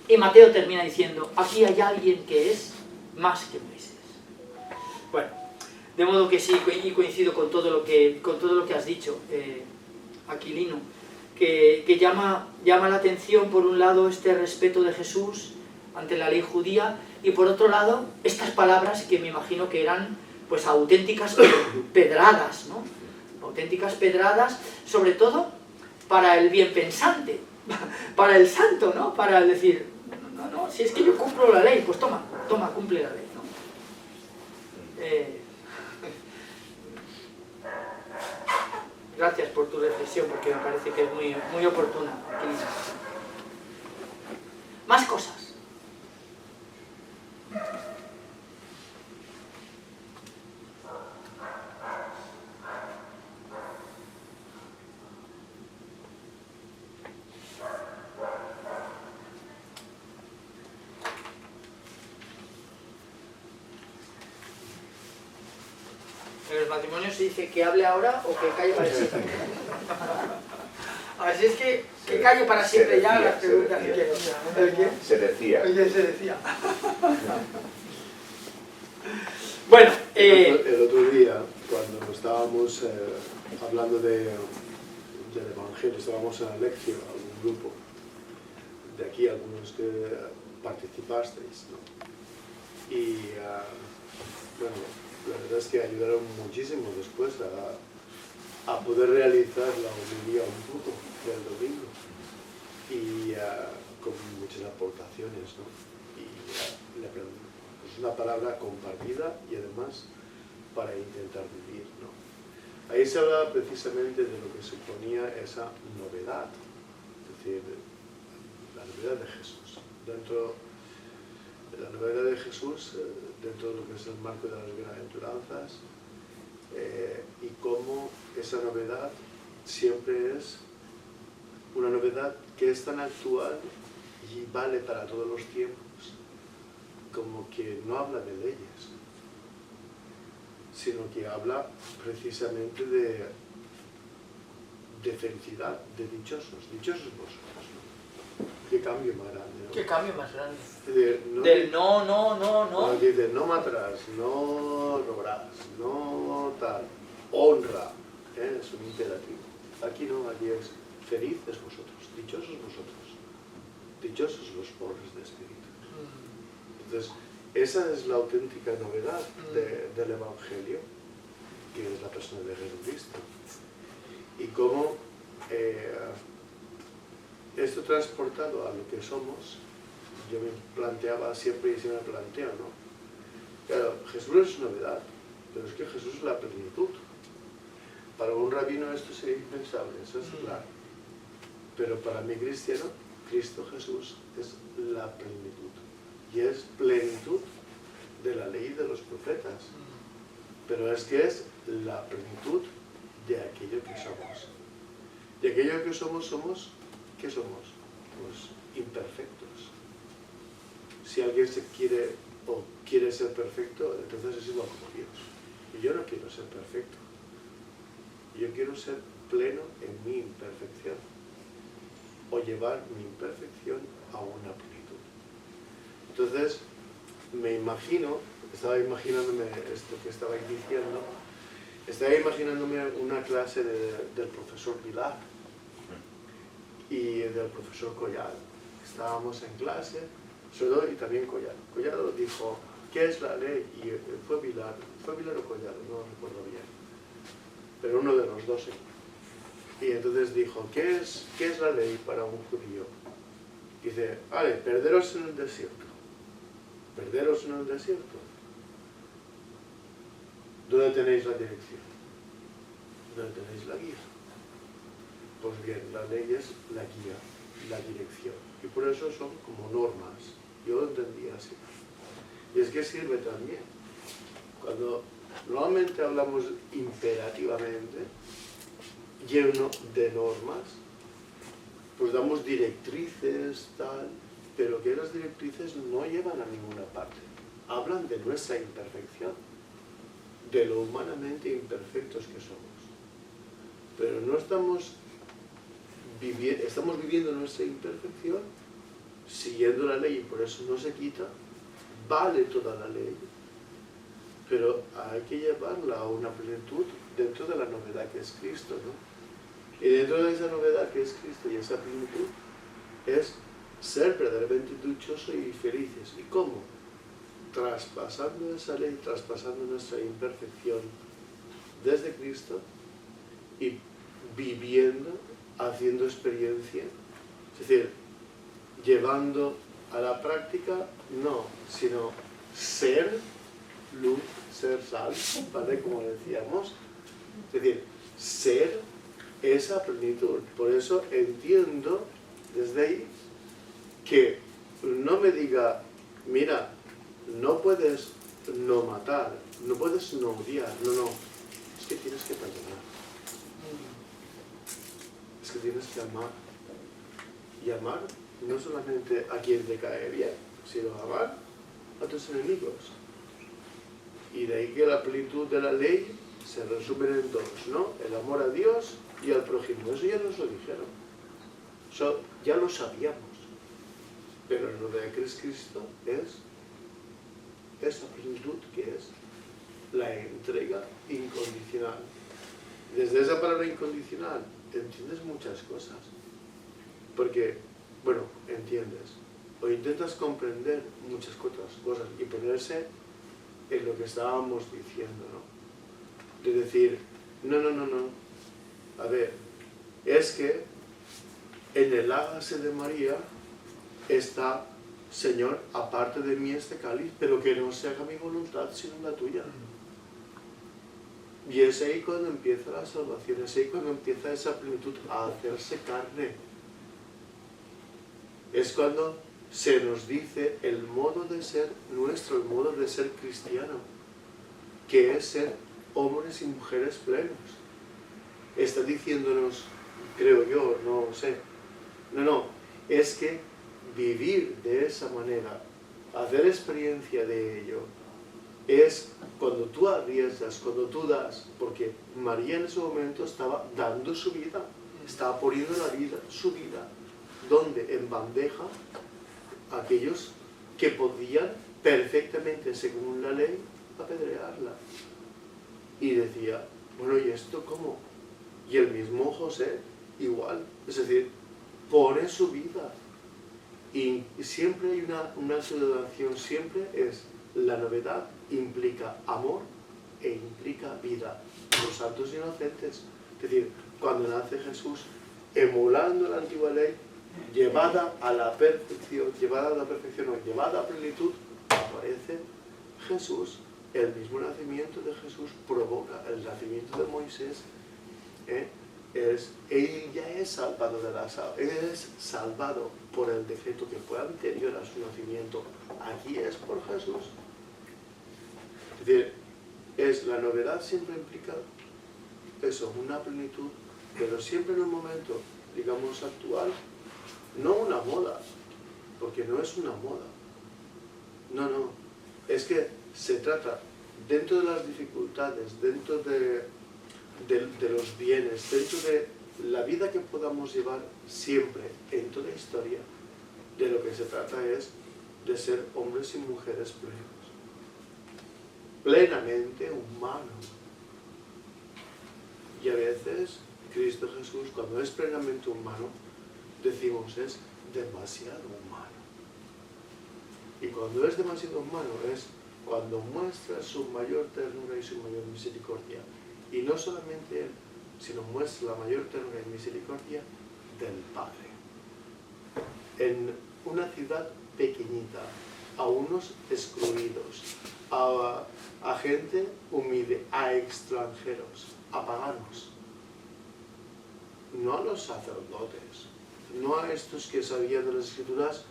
Y Mateo termina diciendo, aquí hay alguien que es más que Moisés. Bueno, de modo que sí, y coincido con todo lo que has dicho, Aquilino, que llama la atención por un lado este respeto de Jesús ante la ley judía, y por otro lado, estas palabras que me imagino que eran pues auténticas pedradas, ¿no? Auténticas pedradas, sobre todo para el bien pensante, para el santo, ¿no? Para decir, No, si es que yo cumplo la ley, pues toma, cumple la ley, ¿no? Gracias por tu reflexión, porque me parece que es muy oportuna. Más cosas. En los matrimonios se dice que hable ahora o que calle para siempre. Así es que calle para siempre ya las preguntas que quiero. Se decía. Oye, se decía. Bueno, el otro día, cuando estábamos hablando del Evangelio, estábamos en la lección, algún grupo de aquí, algunos que participasteis, ¿no? Y bueno, la verdad es que ayudaron muchísimo después a poder realizar la homilía un poco del domingo y con muchas aportaciones, ¿no? Y es una palabra compartida y además para intentar vivir, ¿no? Ahí se habla precisamente de lo que suponía esa novedad, es decir, la novedad de Jesús. Dentro de la novedad de Jesús, dentro de lo que es el marco de las bienaventuranzas, y cómo esa novedad siempre es una novedad que es tan actual y vale para todos los tiempos, como que no habla de leyes, sino que habla precisamente de felicidad, de dichosos vosotros, ¿no? Qué cambio más grande, ¿no? ¿Qué cambio más grande? Del no. Dice, no matarás, no robarás, no tal, honra, es un imperativo. Aquí no, aquí es felices vosotros, dichosos los pobres de espíritu. Entonces, esa es la auténtica novedad del Evangelio, que es la persona de Jesucristo. Y cómo esto transportado a lo que somos, yo me planteaba siempre y siempre me planteo, ¿no? Claro, Jesús es novedad, pero es que Jesús es la plenitud. Para un rabino esto sería impensable, eso es claro. Pero para mí cristiano, Cristo Jesús es la plenitud. Y es plenitud de la ley de los profetas. Pero es que es la plenitud de aquello que somos. Y aquello que somos, ¿qué somos? Pues imperfectos. Si alguien quiere ser perfecto, entonces es igual como Dios. Y yo no quiero ser perfecto. Yo quiero ser pleno en mi imperfección. O llevar mi imperfección a una plenitud. Entonces, estaba imaginándome esto que estabais diciendo, estaba imaginándome una clase del profesor Vilar y del profesor Collado. Estábamos en clase, Sodor y también Collado. Collado dijo, ¿qué es la ley? Y fue Vilar o Collado, no recuerdo bien, pero uno de los dos. Y entonces dijo, ¿qué es la ley para un judío? Dice, vale, perderos en el desierto. Perderos en el desierto. ¿Dónde tenéis la dirección? ¿Dónde tenéis la guía? Pues bien, la ley es la guía, la dirección. Y por eso son como normas. Yo lo entendía así. Y es que sirve también. Cuando normalmente hablamos imperativamente, lleno de normas, pues damos directrices, tal, pero que las directrices no llevan a ninguna parte. Hablan de nuestra imperfección, de lo humanamente imperfectos que somos. Pero no estamos viviendo nuestra imperfección, siguiendo la ley, y por eso no se quita, vale toda la ley, pero hay que llevarla a una plenitud dentro de la novedad que es Cristo, ¿no? Y dentro de esa novedad que es Cristo y esa plenitud es ser verdaderamente dichosos y felices. ¿Y cómo? Traspasando esa ley, traspasando nuestra imperfección desde Cristo y viviendo, haciendo experiencia, es decir, llevando a la práctica no, sino ser luz, ser sal, ¿vale? Como decíamos. Es decir, ser esa plenitud. Por eso entiendo desde ahí que no me diga, mira, no puedes no matar, no puedes no odiar, no, es que tienes que perdonar. Es que tienes que amar. Y amar no solamente a quien te cae bien, sino amar a tus enemigos. Y de ahí que la plenitud de la ley se resume en dos, ¿no? El amor a Dios y al prójimo. Eso ya nos lo dijeron. Eso ya lo sabíamos. Pero lo de Cristo es esa plenitud que es la entrega incondicional. Desde esa palabra incondicional entiendes muchas cosas. Porque, bueno, entiendes. O intentas comprender muchas cosas y ponerse en lo que estábamos diciendo, ¿no? De decir, no. A ver, es que en el hágase de María está, Señor, aparte de mí este cáliz, pero que no se haga mi voluntad sino la tuya. Y es ahí cuando empieza la salvación, es ahí cuando empieza esa plenitud a hacerse carne. Es cuando se nos dice el modo de ser nuestro, el modo de ser cristiano, que es ser hombres y mujeres plenos. Está diciéndonos, creo yo, no sé, no, es que vivir de esa manera, hacer experiencia de ello, es cuando tú arriesgas, cuando tú das, porque María en ese momento estaba dando su vida, estaba poniendo la vida, su vida, donde en bandeja aquellos que podían perfectamente, según la ley, apedrearla. Y decía, bueno, ¿y esto cómo? Y el mismo José, igual, es decir, pone su vida. Y siempre hay una ciudadanación, siempre es la novedad, implica amor e implica vida. Los santos inocentes, es decir, cuando nace Jesús, emulando la antigua ley, llevada a la perfección, llevada a plenitud, aparece Jesús. El mismo nacimiento de Jesús provoca el nacimiento de Moisés. Él ya es salvado es salvado por el decreto que fue anterior a su nacimiento. Aquí es por Jesús. Es decir, la novedad siempre implica eso, una plenitud, pero siempre en un momento, digamos, actual, no una moda, porque no es una moda. No, es que se trata, dentro de las dificultades, dentro de los bienes, dentro de la vida que podamos llevar siempre, en toda historia, de lo que se trata es de ser hombres y mujeres plenos, plenamente humanos. Y a veces Cristo Jesús, cuando es plenamente humano, decimos es demasiado humano. Y cuando es demasiado humano es cuando muestra su mayor ternura y su mayor misericordia. Y no solamente Él, sino muestra la mayor ternura y misericordia del Padre. En una ciudad pequeñita, a unos excluidos, a gente humilde, a extranjeros, a paganos. No a los sacerdotes, no a estos que sabían de las Escrituras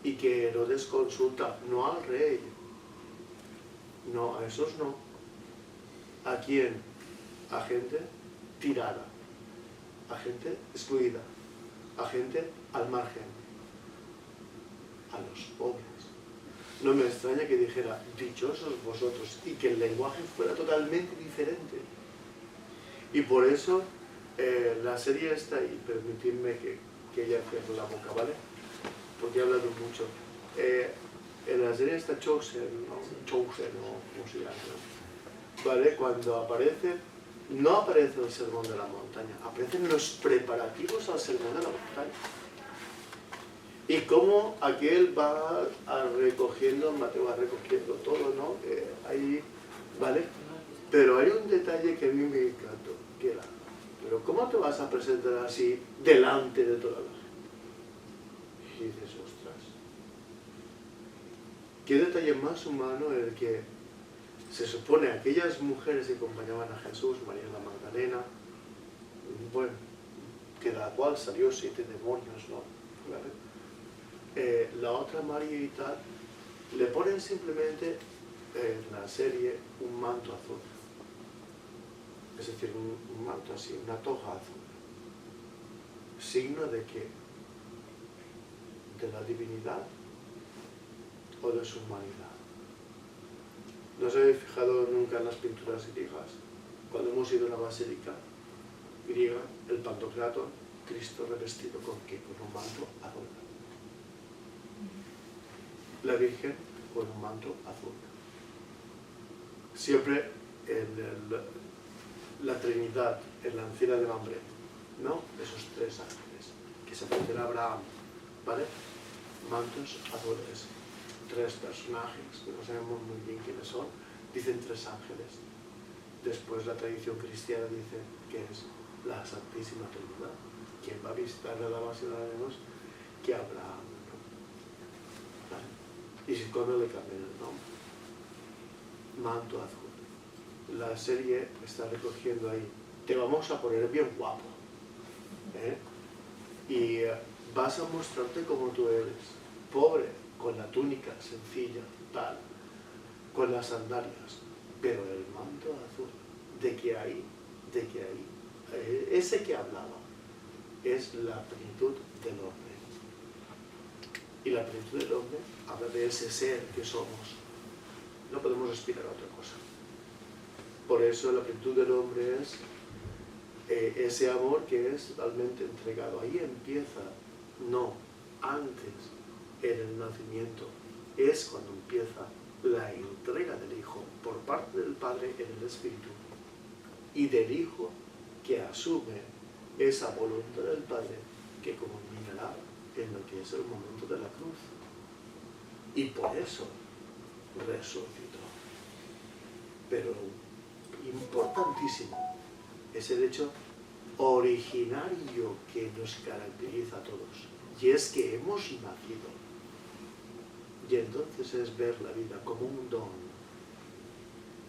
y que Herodes consulta, no al rey. No, a esos no. ¿A quién? A gente tirada, a gente excluida, a gente al margen, a los pobres. No me extraña que dijera, dichosos vosotros, y que el lenguaje fuera totalmente diferente. Y por eso la serie está ahí, permitidme que ya cierre la boca, ¿vale? Porque he hablado mucho. En la serie está Chosen, ¿no? Chosen, ¿no? ¿Cómo se llama? ¿No? ¿Vale? Cuando aparece, no aparece el sermón de la montaña, aparecen los preparativos al sermón de la montaña. Y cómo aquel va recogiendo, Mateo va recogiendo todo, ¿no? Ahí, ¿vale? Pero hay un detalle que a mí me encantó, que era, pero ¿cómo te vas a presentar así delante de toda la gente? Y dices, ostras, qué detalle más humano el que se supone aquellas mujeres que acompañaban a Jesús, María la Magdalena, bueno, que de la cual salió 7 demonios, ¿no? La otra María y tal, le ponen simplemente en la serie un manto azul. Es decir, un manto así, una toga azul. ¿Signo de qué? ¿De la divinidad o de su humanidad? ¿No os habéis fijado nunca en las pinturas griegas? Cuando hemos ido a la basílica griega, el Pantocrator, Cristo revestido ¿con qué? Con un manto azul. La Virgen con un manto azul. Siempre en la Trinidad, en la encina del hambre, ¿no? Esos 3 ángeles que se parecen a Abraham, ¿vale? Mantos azules. 3 personajes, que no sabemos muy bien quiénes son, dicen 3 ángeles. Después la tradición cristiana dice que es la Santísima Trinidad. ¿Quién va a visitar nada más y nada menos que Abraham? ¿No? ¿Vale? Y si cuando le cambian el nombre. Manto azul. La serie está recogiendo ahí. Te vamos a poner bien guapo. Y vas a mostrarte como tú eres. Pobre, con la túnica sencilla, tal, con las sandalias, pero el manto azul, de que ahí, ese que hablaba, es la plenitud del hombre. Y la plenitud del hombre habla de ese ser que somos. No podemos aspirar a otra cosa. Por eso la plenitud del hombre es ese amor que es totalmente entregado. Ahí empieza, no, antes, en el nacimiento, es cuando empieza la entrega del Hijo por parte del Padre en el Espíritu y del Hijo que asume esa voluntad del Padre que culminará en lo que es el momento de la cruz. Y por eso resucitó. Pero importantísimo es el hecho originario que nos caracteriza a todos, y es que hemos nacido. Y entonces es ver la vida como un don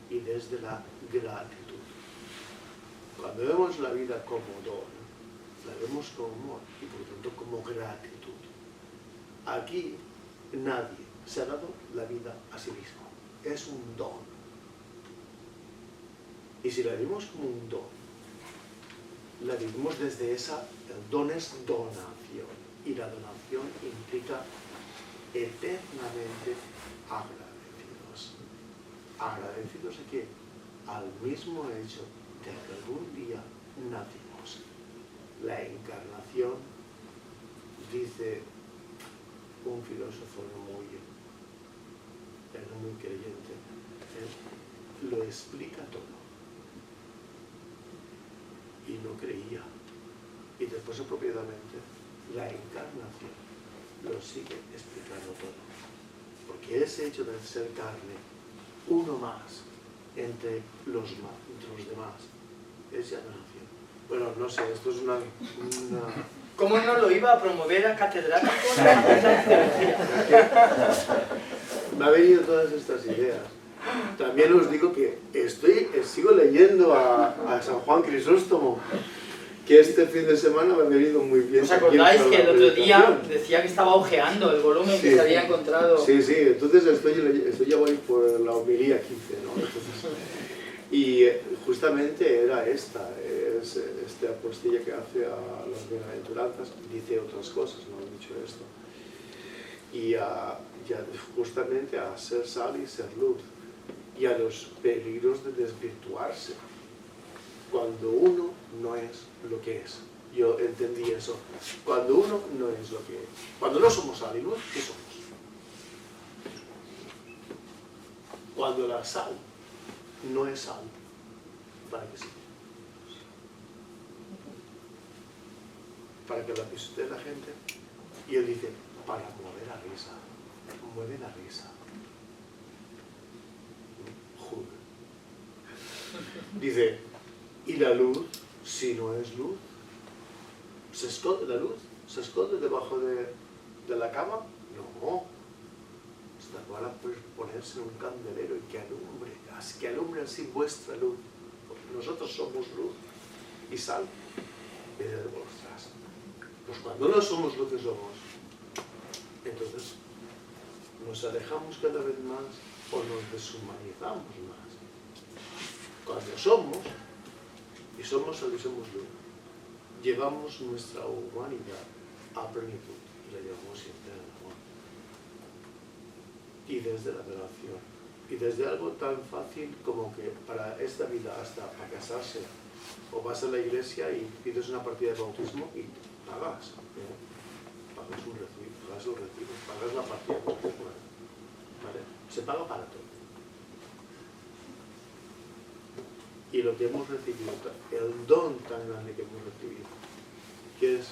y desde la gratitud. Cuando vemos la vida como don, la vemos como amor y por lo tanto como gratitud. Aquí nadie se ha dado la vida a sí mismo. Es un don. Y si la vivimos como un don, la vivimos desde esa, el don es donación. Y la donación implica eternamente agradecidos. ¿Agradecidos de qué? Al mismo hecho de que algún día nacimos. La encarnación, dice un filósofo no muy creyente, lo explica todo. Y no creía. Y después apropiadamente la encarnación lo sigue explicando todo. Porque ese hecho de ser carne, uno más entre los demás, es ya nación. Bueno, no sé, esto es una... ¿Cómo no lo iba a promover a catedrático de la Facultad de Teología? Me han venido todas estas ideas. También os digo que sigo leyendo a San Juan Crisóstomo, que este fin de semana me ha venido muy bien. ¿Os acordáis que el otro día decía que estaba ojeando el volumen que se había encontrado? Sí, entonces estoy ya voy por la homilía 15, ¿no? Entonces, y justamente era esta apostilla que hace a las bienaventuranzas, dice otras cosas, no he dicho esto, y justamente a ser sal y ser luz, y a los peligros de desvirtuarse, cuando uno no es lo que es. Yo entendí eso. Cuando uno no es lo que es. Cuando no somos sal y luz, ¿qué somos? Cuando la sal no es sal, ¿para qué sí? Para que la pisotee la gente. Y él dice, para mover la risa. Mueve la risa. Joder. Dice, ¿y la luz, si no es luz? ¿Se esconde la luz? ¿Se esconde debajo de la cama? No. vuestra para ponerse en un candelero y que alumbre así vuestra luz. Porque nosotros somos luz y sal. Y de ostras, pues cuando no somos luz y somos, entonces nos alejamos cada vez más o nos deshumanizamos más. Cuando somos, y somos sal y somos luz, llevamos nuestra humanidad a plenitud y la llevamos siempre en el amor. Y desde la relación. Y desde algo tan fácil como que para esta vida, hasta para casarse, o vas a la iglesia y pides una partida de bautismo y pagas. Pagas un recibo, pagas la partida de bautismo. ¿Vale? Se paga para todo. Y lo que hemos recibido, el don tan grande que hemos recibido, que es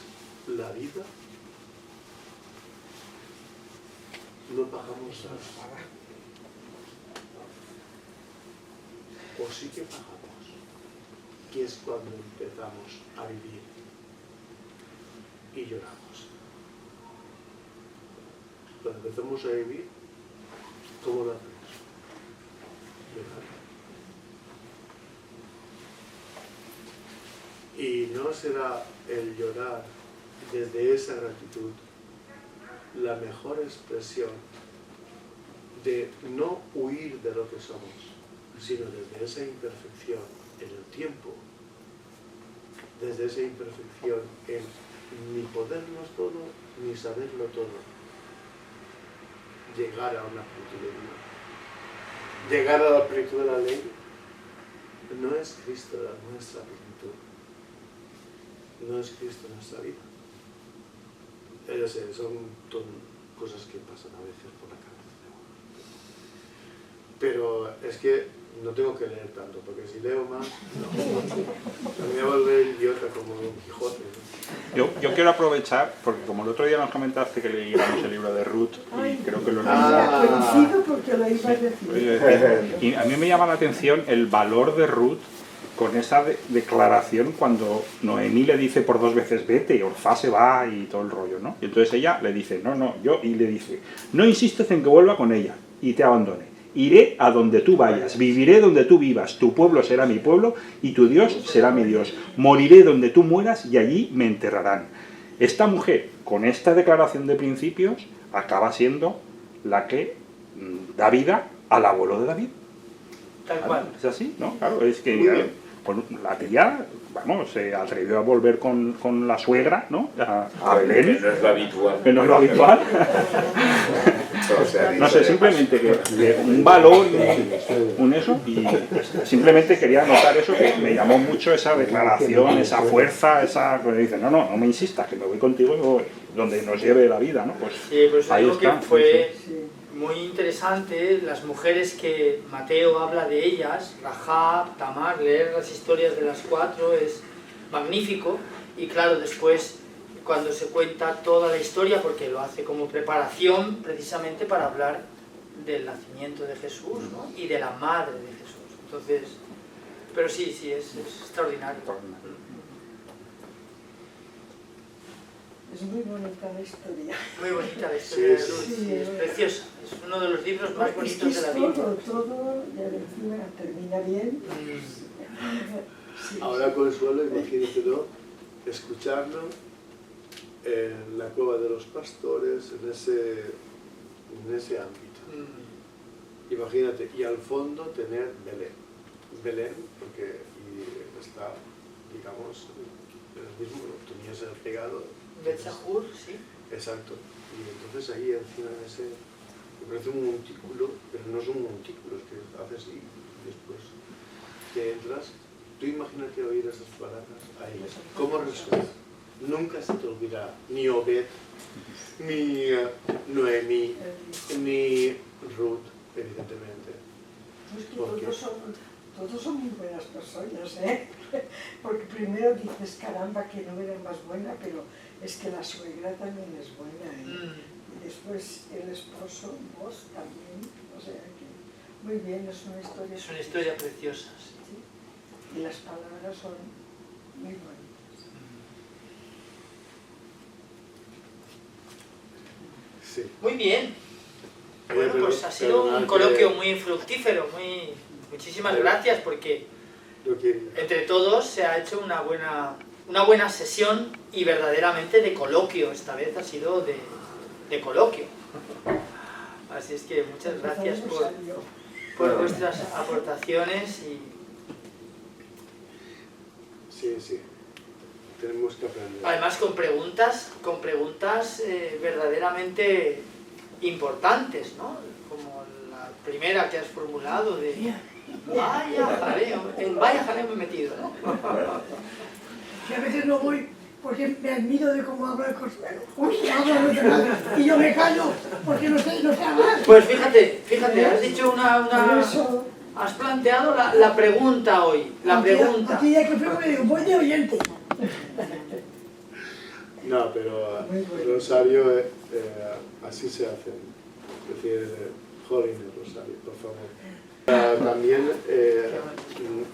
la vida, no pagamos nada. O sí que pagamos, que es cuando empezamos a vivir y lloramos. Cuando empezamos a vivir, ¿cómo lo hacemos? Llorando. Y no será el llorar desde esa gratitud la mejor expresión de no huir de lo que somos, sino desde esa imperfección en el tiempo, desde esa imperfección en ni poderlo todo, ni saberlo todo, llegar a una plenitud de vida. Llegar a la plenitud de la ley no es Cristo nuestra plenitud, no es Cristo nuestra vida. Ya sé, son cosas que pasan a veces por la cabeza. Pero es que no tengo que leer tanto, porque si leo más, me voy a volver idiota como Don Quijote, ¿no? Yo quiero aprovechar, porque como el otro día nos comentaste que leíamos el libro de Ruth, y creo que lo coincido porque lo iba a decir. Y a mí me llama la atención el valor de Ruth con esa declaración cuando Noemí le dice por 2 veces vete, y Orfá se va y todo el rollo, ¿no? Y entonces ella le dice, y le dice, no insistes en que vuelva con ella y te abandone. Iré a donde tú vayas, viviré donde tú vivas, tu pueblo será mi pueblo y tu Dios será mi Dios. Moriré donde tú mueras y allí me enterrarán. Esta mujer, con esta declaración de principios, acaba siendo la que da vida al abuelo de David. Tal cual. ¿Es así? ¿No? Claro, es que la tía, vamos, se atrevió a volver con la suegra, ¿no? A Belén. Que no es lo habitual. Que no es lo habitual. No sé, simplemente que un valor, un eso, y simplemente quería notar eso, que me llamó mucho esa declaración, esa fuerza, esa que dice, no me insistas, que me voy contigo y voy donde nos lleve la vida, ¿no? Pues sí, pues ahí algo está. Que fue muy interesante, las mujeres que Mateo habla de ellas, Rahab, Tamar, leer las historias de las 4 es magnífico, y claro, después cuando se cuenta toda la historia, porque lo hace como preparación precisamente para hablar del nacimiento de Jesús, ¿no? Y de la madre de Jesús. Entonces, pero sí, es extraordinario. Es muy bonita la historia. Muy bonita la historia de Ruth, sí, es preciosa. Es uno de los libros más bonitos de la Biblia. Todo, y encima termina bien. Sí. Ahora Consuelo, imagínatelo, escucharlo en la cueva de los pastores, en ese ámbito. Imagínate, y al fondo tener Belén, porque está, digamos, en el mismo, tenías el pegado. Betzahur, sí. Exacto. Y entonces ahí encima de ese, me parece un montículo, pero no es un montículo, es que haces y después que entras. Tú imagínate oír esas palabras ahí. ¿Cómo resuena? Nunca se te olvidará ni Obed, ni Noemí, ni Ruth, evidentemente. Pues que todos son muy buenas personas, ¿eh? Porque primero dices, caramba, que no era más buena, pero es que la suegra también es buena, ¿eh? Y después el esposo, vos también, o sea que muy bien, es una historia. Es una historia preciosa, sí. Sí. Y las palabras son muy buenas. Sí. Muy bien. Bueno, pues ha sido un coloquio muy fructífero, muchísimas gracias, porque entre todos se ha hecho una buena sesión y verdaderamente de coloquio. Esta vez ha sido de coloquio. Así es que muchas gracias por vuestras aportaciones y... Sí, tenemos que aprender. Además con preguntas verdaderamente importantes, ¿no? Como la primera que has formulado de vaya jaleo me he metido, ¿no? Que a veces no voy porque me admiro de cómo habla el Consuelo. Habla los demás y yo me callo porque no sé hablar. Pues fíjate, has dicho has planteado la pregunta hoy, Aquí ya que fue, digo, voy de oyente. No, pero Rosario, así se hace. Es decir, jolín, Rosario, por favor. También,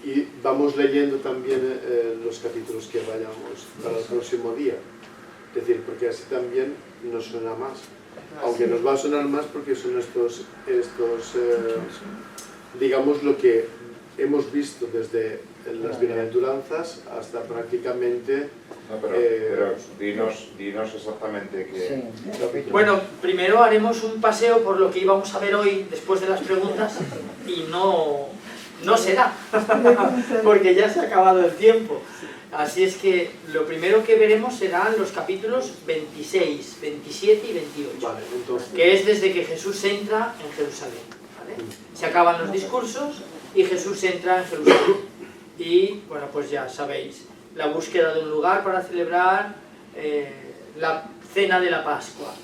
y vamos leyendo también los capítulos que vayamos para el próximo día. Es decir, porque así también nos suena más. Aunque nos va a sonar más porque son estos digamos, lo que hemos visto desde las bienaventuranzas hasta prácticamente... No, pero dinos exactamente qué... Bueno, primero haremos un paseo por lo que íbamos a ver hoy después de las preguntas y no será, porque ya se ha acabado el tiempo. Así es que lo primero que veremos serán los capítulos 26, 27 y 28, Vale, entonces... que es desde que Jesús entra en Jerusalén. ¿Vale? Se acaban los discursos y Jesús entra en Jerusalén. Y, bueno, pues ya sabéis, la búsqueda de un lugar para celebrar la cena de la Pascua,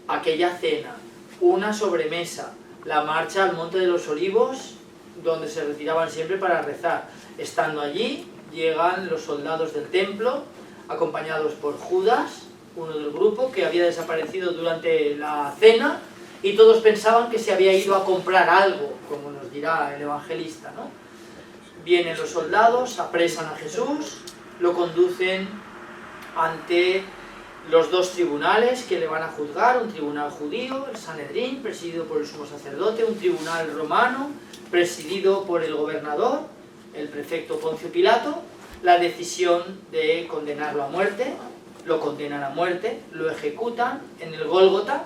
aquella cena, una sobremesa, la marcha al Monte de los Olivos, donde se retiraban siempre para rezar. Estando allí, llegan los soldados del templo, acompañados por Judas, uno del grupo, que había desaparecido durante la cena, y todos pensaban que se había ido a comprar algo, como nos dirá el evangelista, ¿no? Vienen los soldados, apresan a Jesús, lo conducen ante los dos tribunales que le van a juzgar, un tribunal judío, el Sanedrín, presidido por el sumo sacerdote, un tribunal romano, presidido por el gobernador, el prefecto Poncio Pilato. La decisión de condenarlo a muerte, lo condenan a muerte, lo ejecutan en el Gólgota,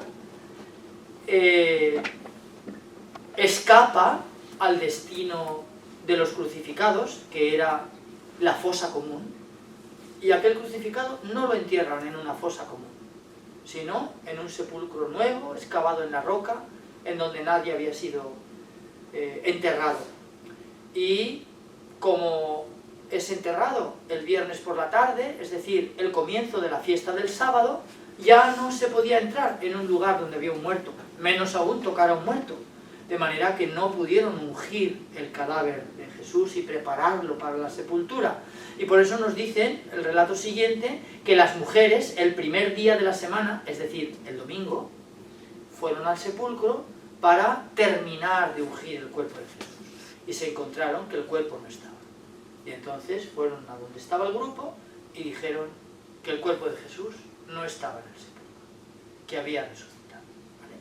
escapa al destino de los crucificados, que era la fosa común, y aquel crucificado no lo entierran en una fosa común, sino en un sepulcro nuevo, excavado en la roca, en donde nadie había sido enterrado. Y como es enterrado el viernes por la tarde, es decir, el comienzo de la fiesta del sábado, ya no se podía entrar en un lugar donde había un muerto, menos aún tocar a un muerto, de manera que no pudieron ungir el cadáver de Jesús y prepararlo para la sepultura. Y por eso nos dicen, el relato siguiente, que las mujeres el primer día de la semana, es decir, el domingo, fueron al sepulcro para terminar de ungir el cuerpo de Jesús. Y se encontraron que el cuerpo no estaba. Y entonces fueron a donde estaba el grupo y dijeron que el cuerpo de Jesús no estaba en el sepulcro, que había resucitado. ¿Vale?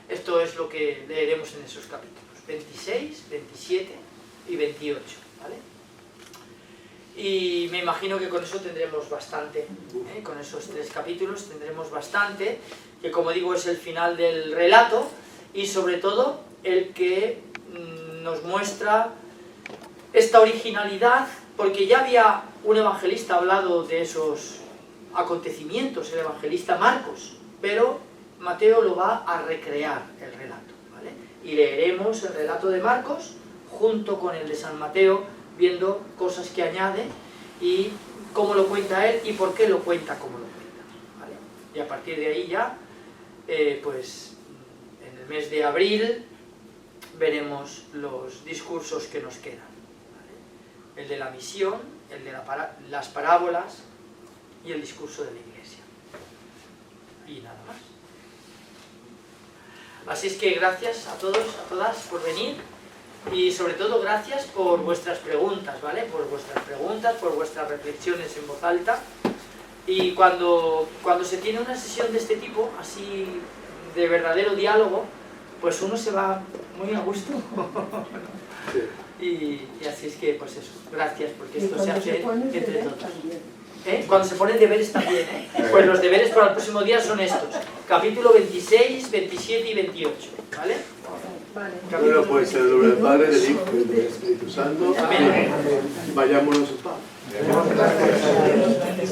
Esto es lo que leeremos en esos capítulos, 26, 27 y 28. ¿Vale? Y me imagino que con eso tendremos bastante, con esos 3 capítulos tendremos bastante, que como digo es el final del relato y sobre todo el que nos muestra esta originalidad, porque ya había un evangelista hablado de esos acontecimientos, el evangelista Marcos, pero Mateo lo va a recrear el relato, ¿vale? Y leeremos el relato de Marcos junto con el de San Mateo, viendo cosas que añade y cómo lo cuenta él y por qué lo cuenta como lo cuenta, ¿vale? Y a partir de ahí ya, pues en el mes de abril veremos los discursos que nos quedan, ¿vale? El de la misión, el de las parábolas y el discurso de la iglesia. Y nada más. Así es que gracias a todos, a todas por venir. Y sobre todo gracias por vuestras preguntas, ¿vale? Por vuestras preguntas, por vuestras reflexiones en voz alta. Y cuando se tiene una sesión de este tipo, así de verdadero diálogo, pues uno se va muy a gusto. Sí. Y así es que, pues eso, gracias, porque Y esto se cuando hace ponen entre deber todos. también. Cuando se ponen deberes también, pues los deberes para el próximo día son estos, capítulo 26, 27 y 28, ¿vale? Vale. Bueno, pues el nombre del Padre, del Hijo y del Espíritu Santo. Amén. Vayámonos en paz. Gracias.